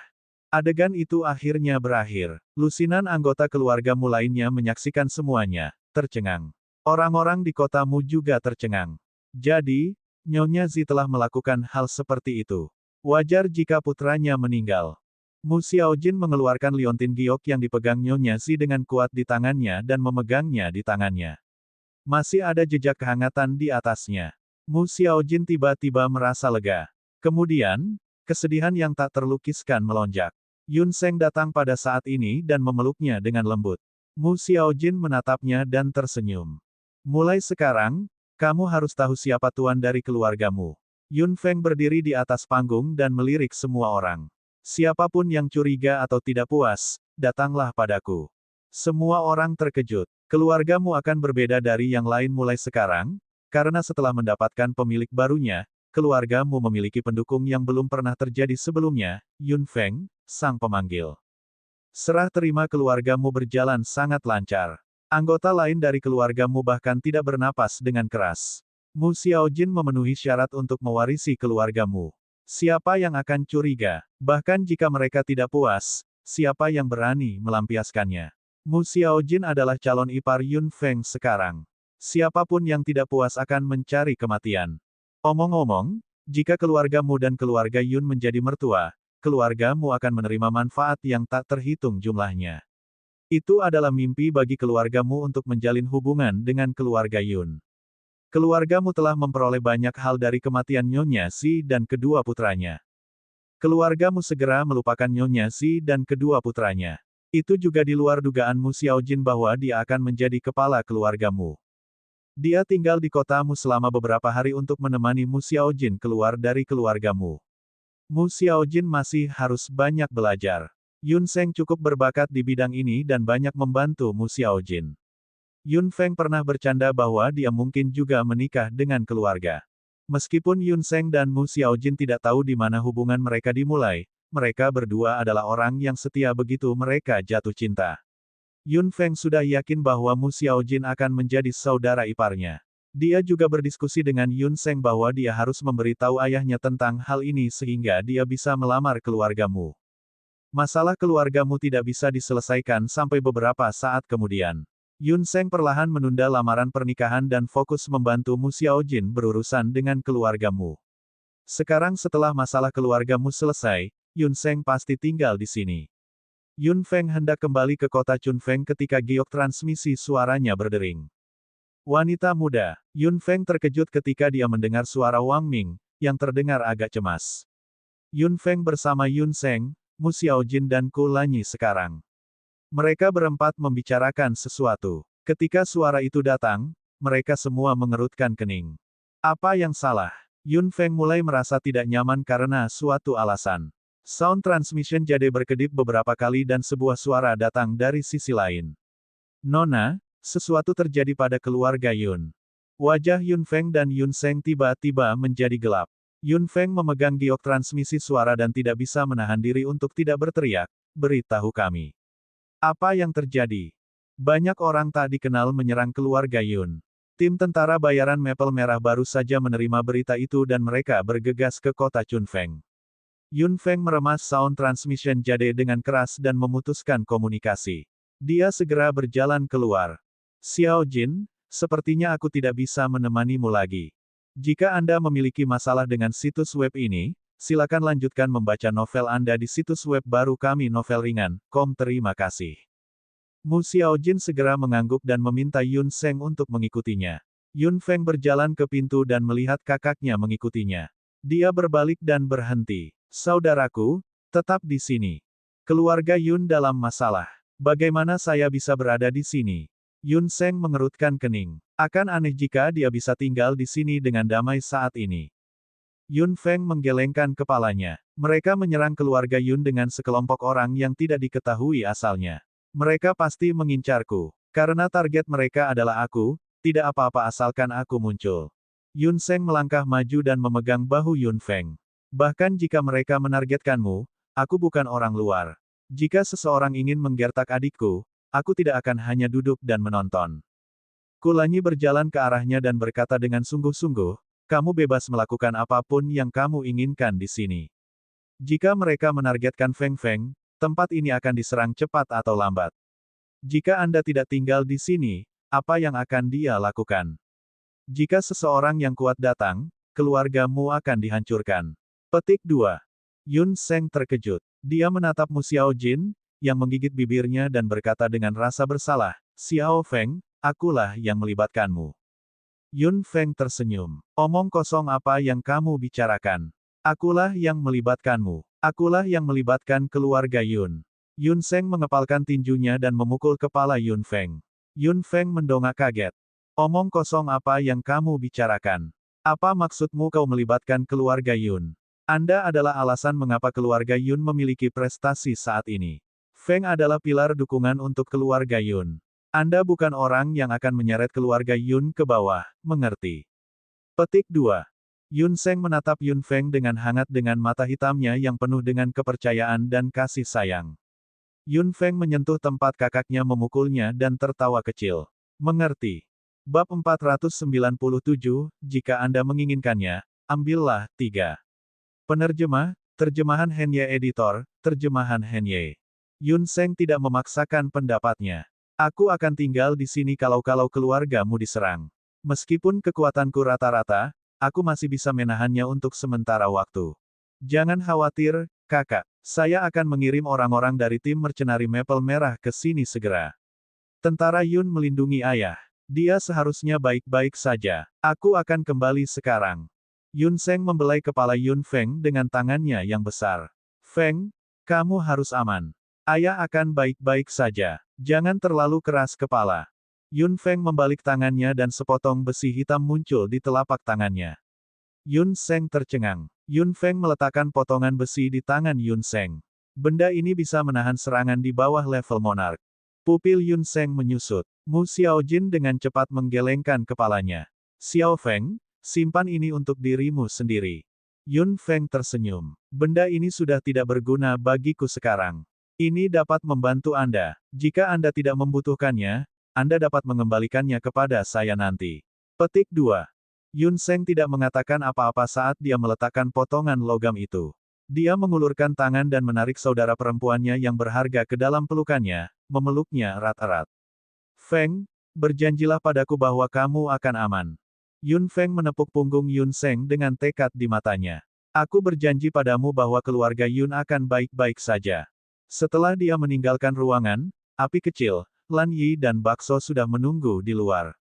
Adegan itu akhirnya berakhir. Lusinan anggota keluargamu lainnya menyaksikan semuanya, tercengang. Orang-orang di kotamu juga tercengang. Jadi, Nyonya Zi telah melakukan hal seperti itu. Wajar jika putranya meninggal. Mu Xiao Jin mengeluarkan liontin giok yang dipegang Nyonya Zi dengan kuat di tangannya dan memegangnya di tangannya. Masih ada jejak kehangatan di atasnya. Mu Xiao Jin tiba-tiba merasa lega. Kemudian, kesedihan yang tak terlukiskan melonjak. Yun Seng datang pada saat ini dan memeluknya dengan lembut. Mu Xiao Jin menatapnya dan tersenyum. Mulai sekarang, kamu harus tahu siapa tuan dari keluargamu. Yun Feng berdiri di atas panggung dan melirik semua orang. Siapapun yang curiga atau tidak puas, datanglah padaku. Semua orang terkejut. Keluargamu akan berbeda dari yang lain mulai sekarang, karena setelah mendapatkan pemilik barunya, keluargamu memiliki pendukung yang belum pernah terjadi sebelumnya, Yun Feng, sang pemanggil. Serah terima keluargamu berjalan sangat lancar. Anggota lain dari keluargamu bahkan tidak bernapas dengan keras. Mu Xiaojin memenuhi syarat untuk mewarisi keluargamu. Siapa yang akan curiga? Bahkan jika mereka tidak puas, siapa yang berani melampiaskannya? Mu Xiaojin adalah calon ipar Yun Feng sekarang. Siapapun yang tidak puas akan mencari kematian. Omong-omong, jika keluargamu dan keluarga Yun menjadi mertua, keluargamu akan menerima manfaat yang tak terhitung jumlahnya. Itu adalah mimpi bagi keluargamu untuk menjalin hubungan dengan keluarga Yun. Keluargamu telah memperoleh banyak hal dari kematian Nyonya Si dan kedua putranya. Keluargamu segera melupakan Nyonya Si dan kedua putranya. Itu juga di luar dugaanmu Xiaojin bahwa dia akan menjadi kepala keluargamu. Dia tinggal di kotamu selama beberapa hari untuk menemani Mu Xiaojin keluar dari keluargamu. Mu Xiaojin masih harus banyak belajar. Yun Feng cukup berbakat di bidang ini dan banyak membantu Mu Xiaojin. Yun Feng pernah bercanda bahwa dia mungkin juga menikah dengan keluarga. Meskipun Yun Feng dan Mu Xiaojin tidak tahu di mana hubungan mereka dimulai, mereka berdua adalah orang yang setia begitu mereka jatuh cinta. Yun Feng sudah yakin bahwa Mu Xiaojin akan menjadi saudara iparnya. Dia juga berdiskusi dengan Yun Feng bahwa dia harus memberitahu ayahnya tentang hal ini sehingga dia bisa melamar keluargamu. Masalah keluargamu tidak bisa diselesaikan sampai beberapa saat kemudian. Yun Feng perlahan menunda lamaran pernikahan dan fokus membantu Mu Xiaojin berurusan dengan keluargamu. Sekarang setelah masalah keluargamu selesai, Yun Feng pasti tinggal di sini. Yun Feng hendak kembali ke kota Chunfeng ketika giok transmisi suaranya berdering. Wanita muda, Yun Feng terkejut ketika dia mendengar suara Wang Ming, yang terdengar agak cemas. Yun Feng bersama Yun Feng, Mu Xiaojin dan Ku Lanyi sekarang. Mereka berempat membicarakan sesuatu. Ketika suara itu datang, mereka semua mengerutkan kening. Apa yang salah? Yun Feng mulai merasa tidak nyaman karena suatu alasan. Sound transmission jadi berkedip beberapa kali dan sebuah suara datang dari sisi lain. Nona, sesuatu terjadi pada keluarga Yun. Wajah Yun Feng dan Yun Feng tiba-tiba menjadi gelap. Yun Feng memegang giok transmisi suara dan tidak bisa menahan diri untuk tidak berteriak, beritahu kami. Apa yang terjadi? Banyak orang tak dikenal menyerang keluarga Yun. Tim tentara bayaran Maple Merah baru saja menerima berita itu dan mereka bergegas ke kota Chunfeng. Yun Feng meremas sound transmission jade dengan keras dan memutuskan komunikasi. Dia segera berjalan keluar. Xiaojin, sepertinya aku tidak bisa menemanimu lagi. Jika Anda memiliki masalah dengan situs web ini, silakan lanjutkan membaca novel Anda di situs web baru kami novelringan.com. Terima kasih. Mu Xiaojin segera mengangguk dan meminta Yun Feng untuk mengikutinya. Yun Feng berjalan ke pintu dan melihat kakaknya mengikutinya. Dia berbalik dan berhenti. Saudaraku, tetap di sini. Keluarga Yun dalam masalah. Bagaimana saya bisa berada di sini? Yun Feng mengerutkan kening. Akan aneh jika dia bisa tinggal di sini dengan damai saat ini. Yun Feng menggelengkan kepalanya. Mereka menyerang keluarga Yun dengan sekelompok orang yang tidak diketahui asalnya. Mereka pasti mengincarku. Karena target mereka adalah aku, tidak apa-apa asalkan aku muncul. Yun Feng melangkah maju dan memegang bahu Yun Feng. Bahkan jika mereka menargetkanmu, aku bukan orang luar. Jika seseorang ingin menggertak adikku, aku tidak akan hanya duduk dan menonton. Ku Lanyi berjalan ke arahnya dan berkata dengan sungguh-sungguh, kamu bebas melakukan apapun yang kamu inginkan di sini. Jika mereka menargetkan Feng Feng, tempat ini akan diserang cepat atau lambat. Jika Anda tidak tinggal di sini, apa yang akan dia lakukan? Jika seseorang yang kuat datang, keluargamu akan dihancurkan. Petik 2. Yun Feng terkejut. Dia menatap Mu Xiaojin, yang menggigit bibirnya dan berkata dengan rasa bersalah, Xiao Feng, akulah yang melibatkanmu. Yun Feng tersenyum. Omong kosong apa yang kamu bicarakan? Akulah yang melibatkanmu. Akulah yang melibatkan keluarga Yun. Yun Feng mengepalkan tinjunya dan memukul kepala Yun Feng. Yun Feng mendongak kaget. Omong kosong apa yang kamu bicarakan? Apa maksudmu kau melibatkan keluarga Yun? Anda adalah alasan mengapa keluarga Yun memiliki prestasi saat ini. Feng adalah pilar dukungan untuk keluarga Yun. Anda bukan orang yang akan menyeret keluarga Yun ke bawah, mengerti? Petik 2. Yun Feng menatap Yun Feng dengan hangat dengan mata hitamnya yang penuh dengan kepercayaan dan kasih sayang. Yun Feng menyentuh tempat kakaknya memukulnya dan tertawa kecil. Mengerti. Bab 497, jika Anda menginginkannya, ambillah 3. Penerjemah, terjemahan Henye Editor, terjemahan Henye. Yun Feng tidak memaksakan pendapatnya. Aku akan tinggal di sini kalau keluargamu diserang. Meskipun kekuatanku rata-rata, aku masih bisa menahannya untuk sementara waktu. Jangan khawatir, kakak. Saya akan mengirim orang-orang dari tim mercenari Maple Merah ke sini segera. Tentara Yun melindungi ayah. Dia seharusnya baik-baik saja. Aku akan kembali sekarang. Yun Feng membelai kepala Yun Feng dengan tangannya yang besar. Feng, kamu harus aman. Ayah akan baik-baik saja. Jangan terlalu keras kepala. Yun Feng membalik tangannya dan sepotong besi hitam muncul di telapak tangannya. Yun Feng tercengang. Yun Feng meletakkan potongan besi di tangan Yun Feng. Benda ini bisa menahan serangan di bawah level monark. Pupil Yun Feng menyusut. Mu Xiaojin dengan cepat menggelengkan kepalanya. Xiao Feng, simpan ini untuk dirimu sendiri. Yun Feng tersenyum. Benda ini sudah tidak berguna bagiku sekarang. Ini dapat membantu Anda. Jika Anda tidak membutuhkannya, Anda dapat mengembalikannya kepada saya nanti. Petik 2. Yun Feng tidak mengatakan apa-apa saat dia meletakkan potongan logam itu. Dia mengulurkan tangan dan menarik saudara perempuannya yang berharga ke dalam pelukannya, memeluknya erat-erat. Feng, berjanjilah padaku bahwa kamu akan aman. Yun Feng menepuk punggung Yun Feng dengan tekad di matanya. Aku berjanji padamu bahwa keluarga Yun akan baik-baik saja. Setelah dia meninggalkan ruangan, api kecil, Lan Yi dan Bakso sudah menunggu di luar.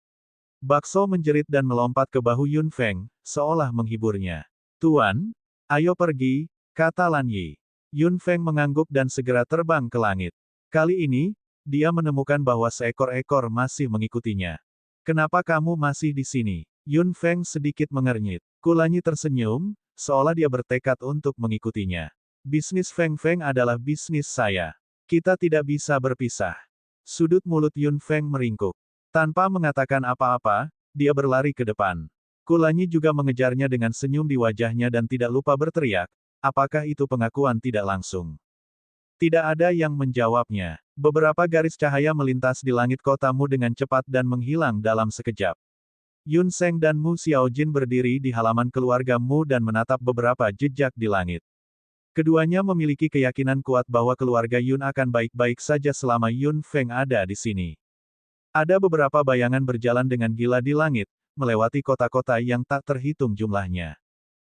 Bakso menjerit dan melompat ke bahu Yun Feng, seolah menghiburnya. Tuan, ayo pergi, kata Lan Yi. Yun Feng mengangguk dan segera terbang ke langit. Kali ini, dia menemukan bahwa seekor-ekor masih mengikutinya. Kenapa kamu masih di sini? Yun Feng sedikit mengernyit. Kulanyi tersenyum, seolah dia bertekad untuk mengikutinya. Bisnis Feng Feng adalah bisnis saya. Kita tidak bisa berpisah. Sudut mulut Yun Feng meringkuk. Tanpa mengatakan apa-apa, dia berlari ke depan. Kulanyi juga mengejarnya dengan senyum di wajahnya dan tidak lupa berteriak, apakah itu pengakuan tidak langsung? Tidak ada yang menjawabnya. Beberapa garis cahaya melintas di langit kotamu dengan cepat dan menghilang dalam sekejap. Yun Feng dan Mu Xiaojin berdiri di halaman keluarga Mu dan menatap beberapa jejak di langit. Keduanya memiliki keyakinan kuat bahwa keluarga Yun akan baik-baik saja selama Yun Feng ada di sini. Ada beberapa bayangan berjalan dengan gila di langit, melewati kota-kota yang tak terhitung jumlahnya.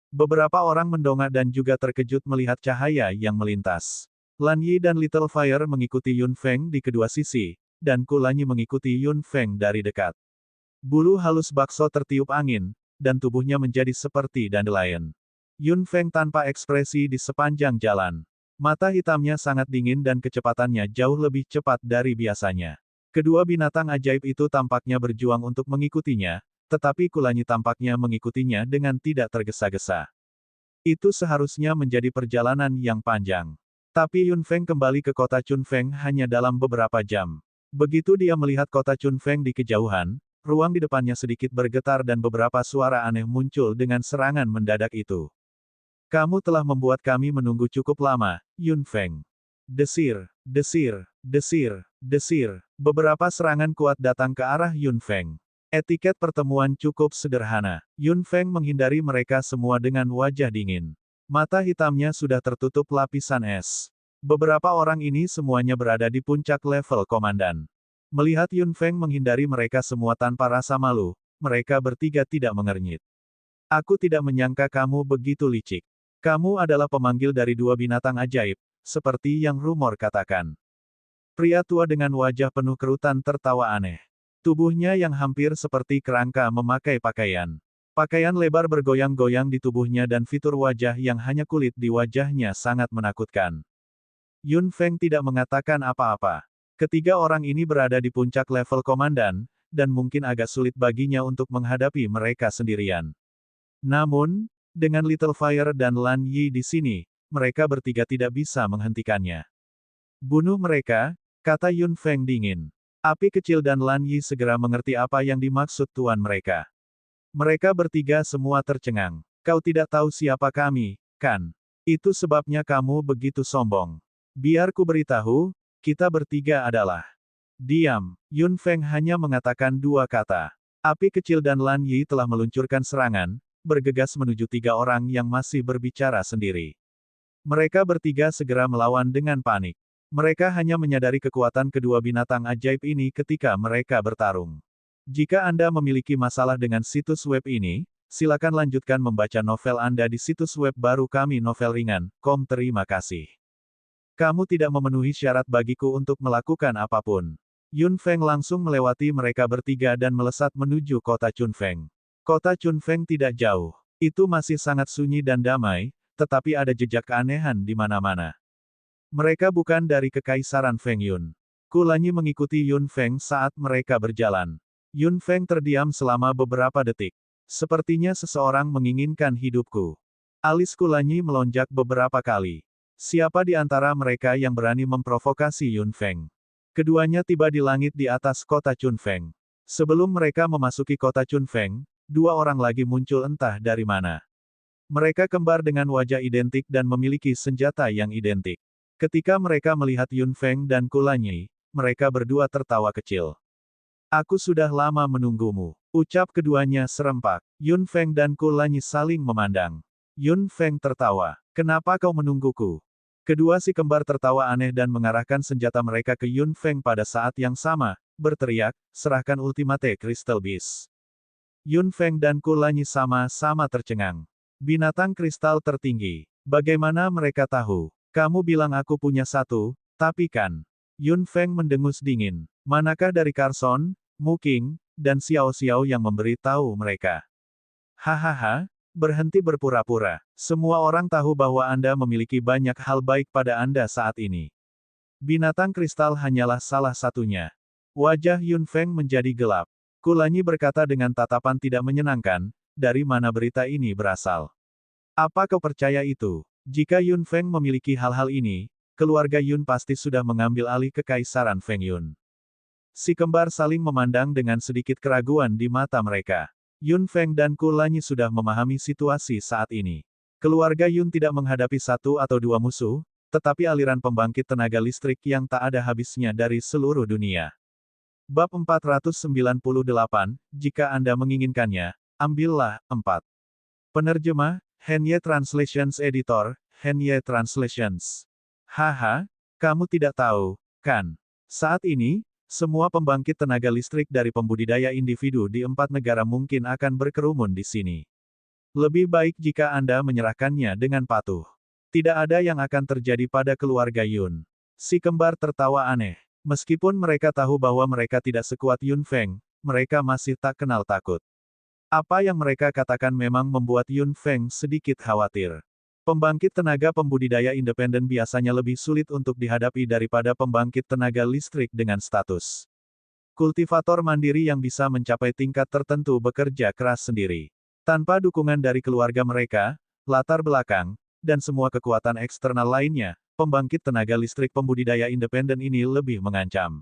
Beberapa orang mendongak dan juga terkejut melihat cahaya yang melintas. Lan Yi dan Little Fire mengikuti Yun Feng di kedua sisi, dan Kulanyi mengikuti Yun Feng dari dekat. Bulu halus Bakso tertiup angin, dan tubuhnya menjadi seperti dandelion. Yun Feng tanpa ekspresi di sepanjang jalan. Mata hitamnya sangat dingin dan kecepatannya jauh lebih cepat dari biasanya. Kedua binatang ajaib itu tampaknya berjuang untuk mengikutinya, tetapi Kulanyi tampaknya mengikutinya dengan tidak tergesa-gesa. Itu seharusnya menjadi perjalanan yang panjang. Tapi Yun Feng kembali ke kota Chun Feng hanya dalam beberapa jam. Begitu dia melihat kota Chun Feng di kejauhan, ruang di depannya sedikit bergetar dan beberapa suara aneh muncul dengan serangan mendadak itu. Kamu telah membuat kami menunggu cukup lama, Yun Feng. Desir, desir, desir, desir. Beberapa serangan kuat datang ke arah Yun Feng. Etiket pertemuan cukup sederhana. Yun Feng menghindari mereka semua dengan wajah dingin. Mata hitamnya sudah tertutup lapisan es. Beberapa orang ini semuanya berada di puncak level komandan. Melihat Yun Feng menghindari mereka semua tanpa rasa malu, mereka bertiga tidak mengernyit. Aku tidak menyangka kamu begitu licik. Kamu adalah pemanggil dari dua binatang ajaib, seperti yang rumor katakan. Pria tua dengan wajah penuh kerutan tertawa aneh. Tubuhnya yang hampir seperti kerangka memakai pakaian. Pakaian lebar bergoyang-goyang di tubuhnya dan fitur wajah yang hanya kulit di wajahnya sangat menakutkan. Yun Feng tidak mengatakan apa-apa. Ketiga orang ini berada di puncak level komandan, dan mungkin agak sulit baginya untuk menghadapi mereka sendirian. Namun, dengan Little Fire dan Lan Yi di sini, mereka bertiga tidak bisa menghentikannya. Bunuh mereka, kata Yun Feng dingin. Api kecil dan Lan Yi segera mengerti apa yang dimaksud tuan mereka. Mereka bertiga semua tercengang. Kau tidak tahu siapa kami, kan? Itu sebabnya kamu begitu sombong. Biar ku beritahu, Kita bertiga adalah... Diam. Yun Feng hanya mengatakan dua kata. Api kecil dan Lan Yi telah meluncurkan serangan, bergegas menuju tiga orang yang masih berbicara sendiri. Mereka bertiga segera melawan dengan panik. Mereka hanya menyadari kekuatan kedua binatang ajaib ini ketika mereka bertarung. Jika Anda memiliki masalah dengan situs web ini, silakan lanjutkan membaca novel Anda di situs web baru kami novelringan.com. Terima kasih. Kamu tidak memenuhi syarat bagiku untuk melakukan apapun. Yun Feng langsung melewati mereka bertiga dan melesat menuju kota Chunfeng. Kota Chunfeng tidak jauh. Itu masih sangat sunyi dan damai, tetapi ada jejak keanehan di mana-mana. Mereka bukan dari Kekaisaran Feng Yun. Kulanyi mengikuti Yun Feng saat mereka berjalan. Yun Feng terdiam selama beberapa detik. Sepertinya seseorang menginginkan hidupku. Alis Kulanyi melonjak beberapa kali. Siapa di antara mereka yang berani memprovokasi Yun Feng? Keduanya tiba di langit di atas kota Chunfeng. Sebelum mereka memasuki kota Chunfeng, dua orang lagi muncul entah dari mana. Mereka kembar dengan wajah identik dan memiliki senjata yang identik. Ketika mereka melihat Yun Feng dan Kulanyi, mereka berdua tertawa kecil. Aku sudah lama menunggumu, ucap keduanya serempak. Yun Feng dan Kulanyi saling memandang. Yun Feng tertawa. Kenapa kau menungguku? Kedua si kembar tertawa aneh dan mengarahkan senjata mereka ke Yun Feng pada saat yang sama, berteriak, serahkan Ultimate Crystal Beast. Yun Feng dan Kulanyi sama-sama tercengang. Binatang kristal tertinggi. Bagaimana mereka tahu? Kamu bilang aku punya satu, tapi kan? Yun Feng mendengus dingin. Manakah dari Carson, Mu Qing, dan Xiao Xiao yang memberi tahu mereka? Hahaha. Berhenti berpura-pura. Semua orang tahu bahwa Anda memiliki banyak hal baik pada Anda saat ini. Binatang kristal hanyalah salah satunya. Wajah Yun Feng menjadi gelap. Kulanyi berkata dengan tatapan tidak menyenangkan, dari mana berita ini berasal? Apa kau percaya itu? Jika Yun Feng memiliki hal-hal ini, keluarga Yun pasti sudah mengambil alih Kekaisaran Feng Yun. Si kembar saling memandang dengan sedikit keraguan di mata mereka. Yun Feng dan Kulanyi sudah memahami situasi saat ini. Keluarga Yun tidak menghadapi satu atau dua musuh, tetapi aliran pembangkit tenaga listrik yang tak ada habisnya dari seluruh dunia. Bab 498, jika Anda menginginkannya, ambillah 4. Penerjemah, Henye Translations Editor, Henye Translations. Haha, kamu tidak tahu, kan? Saat ini, semua pembangkit tenaga listrik dari pembudidaya individu di 4 negara mungkin akan berkerumun di sini. Lebih baik jika Anda menyerahkannya dengan patuh. Tidak ada yang akan terjadi pada keluarga Yun. Si kembar tertawa aneh. Meskipun mereka tahu bahwa mereka tidak sekuat Yun Feng, mereka masih tak kenal takut. Apa yang mereka katakan memang membuat Yun Feng sedikit khawatir. Pembangkit tenaga pembudidaya independen biasanya lebih sulit untuk dihadapi daripada pembangkit tenaga listrik dengan status kultivator mandiri yang bisa mencapai tingkat tertentu bekerja keras sendiri. Tanpa dukungan dari keluarga mereka, latar belakang, dan semua kekuatan eksternal lainnya, pembangkit tenaga listrik pembudidaya independen ini lebih mengancam.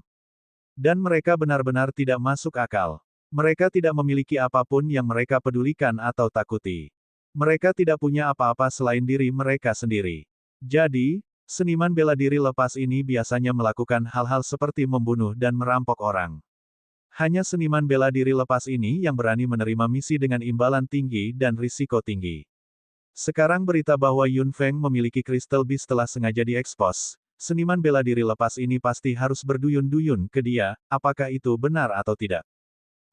Dan mereka benar-benar tidak masuk akal. Mereka tidak memiliki apapun yang mereka pedulikan atau takuti. Mereka tidak punya apa-apa selain diri mereka sendiri. Jadi, seniman bela diri lepas ini biasanya melakukan hal-hal seperti membunuh dan merampok orang. Hanya seniman bela diri lepas ini yang berani menerima misi dengan imbalan tinggi dan risiko tinggi. Sekarang berita bahwa Yun Feng memiliki Crystal Beast telah sengaja diekspos. Seniman bela diri lepas ini pasti harus berduyun-duyun ke dia, apakah itu benar atau tidak.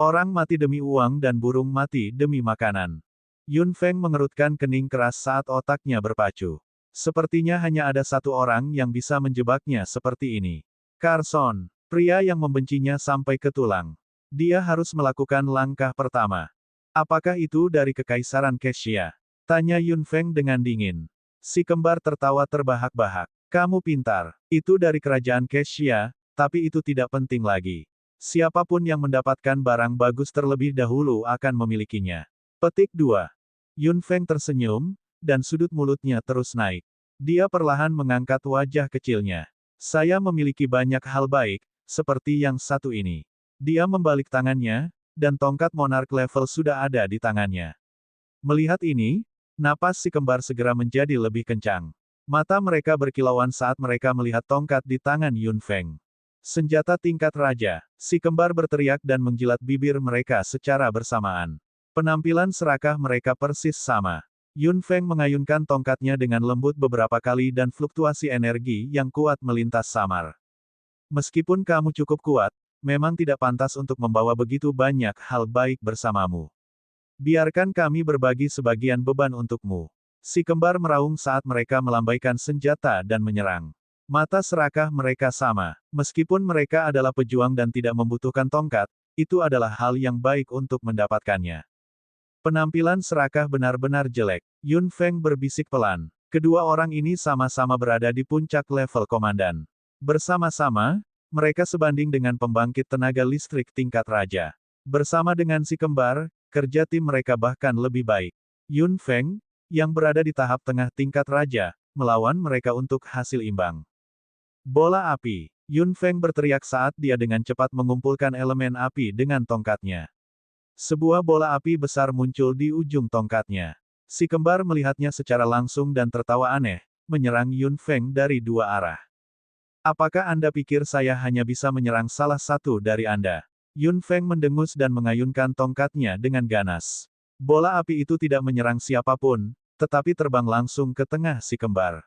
Orang mati demi uang dan burung mati demi makanan. Yun Feng mengerutkan kening keras saat otaknya berpacu. Sepertinya hanya ada satu orang yang bisa menjebaknya seperti ini. Carson, pria yang membencinya sampai ke tulang. Dia harus melakukan langkah pertama. Apakah itu dari Kekaisaran Keshia? Tanya Yun Feng dengan dingin. Si kembar tertawa terbahak-bahak. Kamu pintar. Itu dari kerajaan Keshia, tapi itu tidak penting lagi. Siapapun yang mendapatkan barang bagus terlebih dahulu akan memilikinya. Petik 2. Yun Feng tersenyum, dan sudut mulutnya terus naik. Dia perlahan mengangkat wajah kecilnya. Saya memiliki banyak hal baik, seperti yang satu ini. Dia membalik tangannya, dan tongkat monark level sudah ada di tangannya. Melihat ini, napas si kembar segera menjadi lebih kencang. Mata mereka berkilauan saat mereka melihat tongkat di tangan Yun Feng. Senjata tingkat raja. Si kembar berteriak dan menjilat bibir mereka secara bersamaan. Penampilan serakah mereka persis sama. Yun Feng mengayunkan tongkatnya dengan lembut beberapa kali dan fluktuasi energi yang kuat melintas samar. Meskipun kamu cukup kuat, memang tidak pantas untuk membawa begitu banyak hal baik bersamamu. Biarkan kami berbagi sebagian beban untukmu. Si kembar meraung saat mereka melambaikan senjata dan menyerang. Mata serakah mereka sama. Meskipun mereka adalah pejuang dan tidak membutuhkan tongkat, itu adalah hal yang baik untuk mendapatkannya. Penampilan serakah benar-benar jelek. Yun Feng berbisik pelan. Kedua orang ini sama-sama berada di puncak level komandan. Bersama-sama, mereka sebanding dengan pembangkit tenaga listrik tingkat raja. Bersama dengan si kembar, kerja tim mereka bahkan lebih baik. Yun Feng, yang berada di tahap tengah tingkat raja, melawan mereka untuk hasil imbang. Bola api. Yun Feng berteriak saat dia dengan cepat mengumpulkan elemen api dengan tongkatnya. Sebuah bola api besar muncul di ujung tongkatnya. Si kembar melihatnya secara langsung dan tertawa aneh, menyerang Yun Feng dari dua arah. Apakah Anda pikir saya hanya bisa menyerang salah satu dari Anda? Yun Feng mendengus dan mengayunkan tongkatnya dengan ganas. Bola api itu tidak menyerang siapapun, tetapi terbang langsung ke tengah si kembar.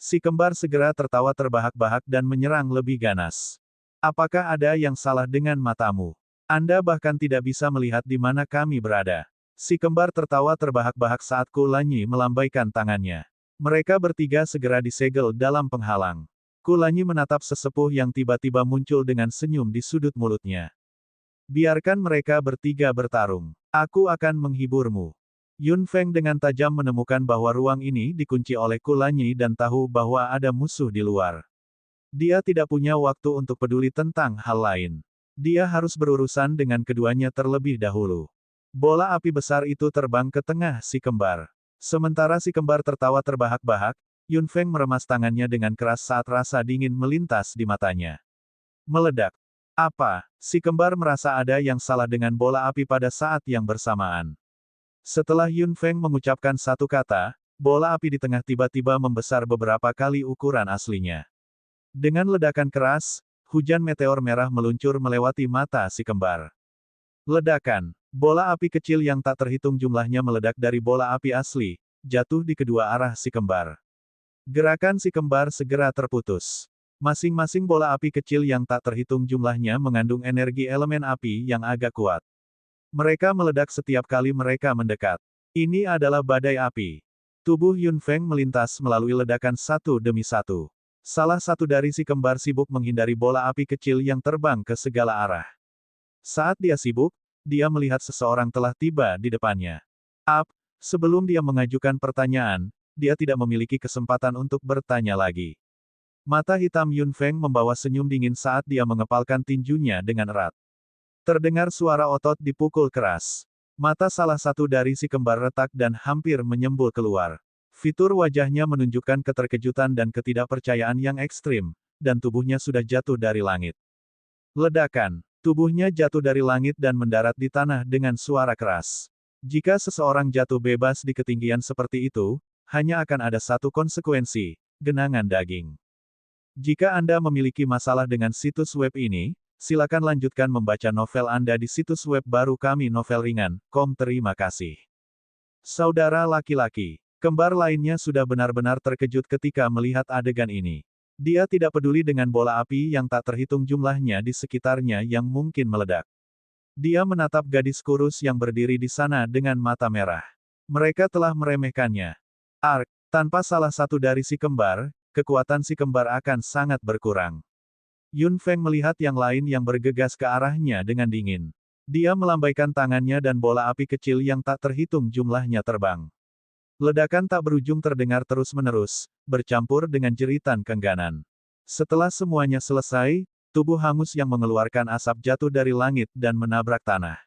Si kembar segera tertawa terbahak-bahak dan menyerang lebih ganas. Apakah ada yang salah dengan matamu? Anda bahkan tidak bisa melihat di mana kami berada. Si kembar tertawa terbahak-bahak saat Kulanyi melambaikan tangannya. Mereka bertiga segera disegel dalam penghalang. Kulanyi menatap sesepuh yang tiba-tiba muncul dengan senyum di sudut mulutnya. Biarkan mereka bertiga bertarung. Aku akan menghiburmu. Yun Feng dengan tajam menemukan bahwa ruang ini dikunci oleh Kulanyi dan tahu bahwa ada musuh di luar. Dia tidak punya waktu untuk peduli tentang hal lain. Dia harus berurusan dengan keduanya terlebih dahulu. Bola api besar itu terbang ke tengah si kembar. Sementara si kembar tertawa terbahak-bahak, Yun Feng meremas tangannya dengan keras saat rasa dingin melintas di matanya. Meledak. Apa? Si kembar merasa ada yang salah dengan bola api pada saat yang bersamaan. Setelah Yun Feng mengucapkan satu kata, bola api di tengah tiba-tiba membesar beberapa kali ukuran aslinya. Dengan ledakan keras, hujan meteor merah meluncur melewati mata si kembar. Ledakan. Bola api kecil yang tak terhitung jumlahnya meledak dari bola api asli, jatuh di kedua arah si kembar. Gerakan si kembar segera terputus. Masing-masing bola api kecil yang tak terhitung jumlahnya mengandung energi elemen api yang agak kuat. Mereka meledak setiap kali mereka mendekat. Ini adalah badai api. Tubuh Yun Feng melintas melalui ledakan satu demi satu. Salah satu dari si kembar sibuk menghindari bola api kecil yang terbang ke segala arah. Saat dia sibuk, dia melihat seseorang telah tiba di depannya. Sebelum dia mengajukan pertanyaan, dia tidak memiliki kesempatan untuk bertanya lagi. Mata hitam Yun Feng membawa senyum dingin saat dia mengepalkan tinjunya dengan erat. Terdengar suara otot dipukul keras. Mata salah satu dari si kembar retak dan hampir menyembul keluar. Fitur wajahnya menunjukkan keterkejutan dan ketidakpercayaan yang ekstrim, dan tubuhnya sudah jatuh dari langit. Ledakan. Tubuhnya jatuh dari langit dan mendarat di tanah dengan suara keras. Jika seseorang jatuh bebas di ketinggian seperti itu, hanya akan ada satu konsekuensi, genangan daging. Jika Anda memiliki masalah dengan situs web ini, silakan lanjutkan membaca novel Anda di situs web baru kami novelringan.com. Terima kasih. Saudara laki-laki. Kembar lainnya sudah benar-benar terkejut ketika melihat adegan ini. Dia tidak peduli dengan bola api yang tak terhitung jumlahnya di sekitarnya yang mungkin meledak. Dia menatap gadis kurus yang berdiri di sana dengan mata merah. Mereka telah meremehkannya. Tanpa salah satu dari si kembar, kekuatan si kembar akan sangat berkurang. Yun Feng melihat yang lain yang bergegas ke arahnya dengan dingin. Dia melambaikan tangannya dan bola api kecil yang tak terhitung jumlahnya terbang. Ledakan tak berujung terdengar terus-menerus, bercampur dengan jeritan kengganan. Setelah semuanya selesai, tubuh hangus yang mengeluarkan asap jatuh dari langit dan menabrak tanah.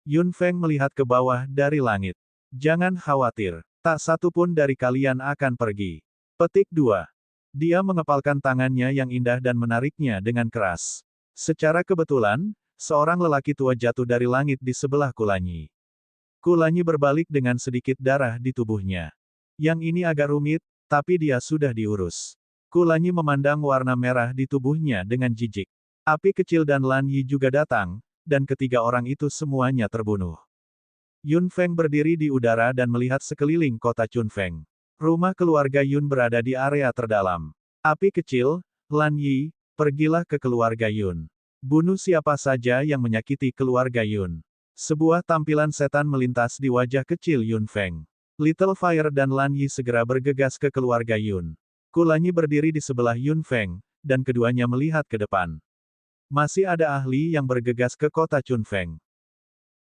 Yun Feng melihat ke bawah dari langit. Jangan khawatir, tak satu pun dari kalian akan pergi. Petik 2. Dia mengepalkan tangannya yang indah dan menariknya dengan keras. Secara kebetulan, seorang lelaki tua jatuh dari langit di sebelah Kulanyi. Kulanyi berbalik dengan sedikit darah di tubuhnya. Yang ini agak rumit, Tapi dia sudah diurus. Kulanyi memandang warna merah di tubuhnya dengan jijik. Api kecil dan Lan Yi juga datang, dan ketiga orang itu semuanya terbunuh. Yun Feng berdiri di udara dan melihat sekeliling kota Chunfeng. Rumah keluarga Yun berada di area terdalam. Api kecil, Lan Yi, pergilah ke keluarga Yun. Bunuh siapa saja yang menyakiti keluarga Yun. Sebuah tampilan setan melintas di wajah kecil Yun Feng. Little Fire dan Lan Yi segera bergegas ke keluarga Yun. Kulanyi berdiri di sebelah Yun Feng, dan keduanya melihat ke depan. Masih ada ahli yang bergegas ke kota Chunfeng.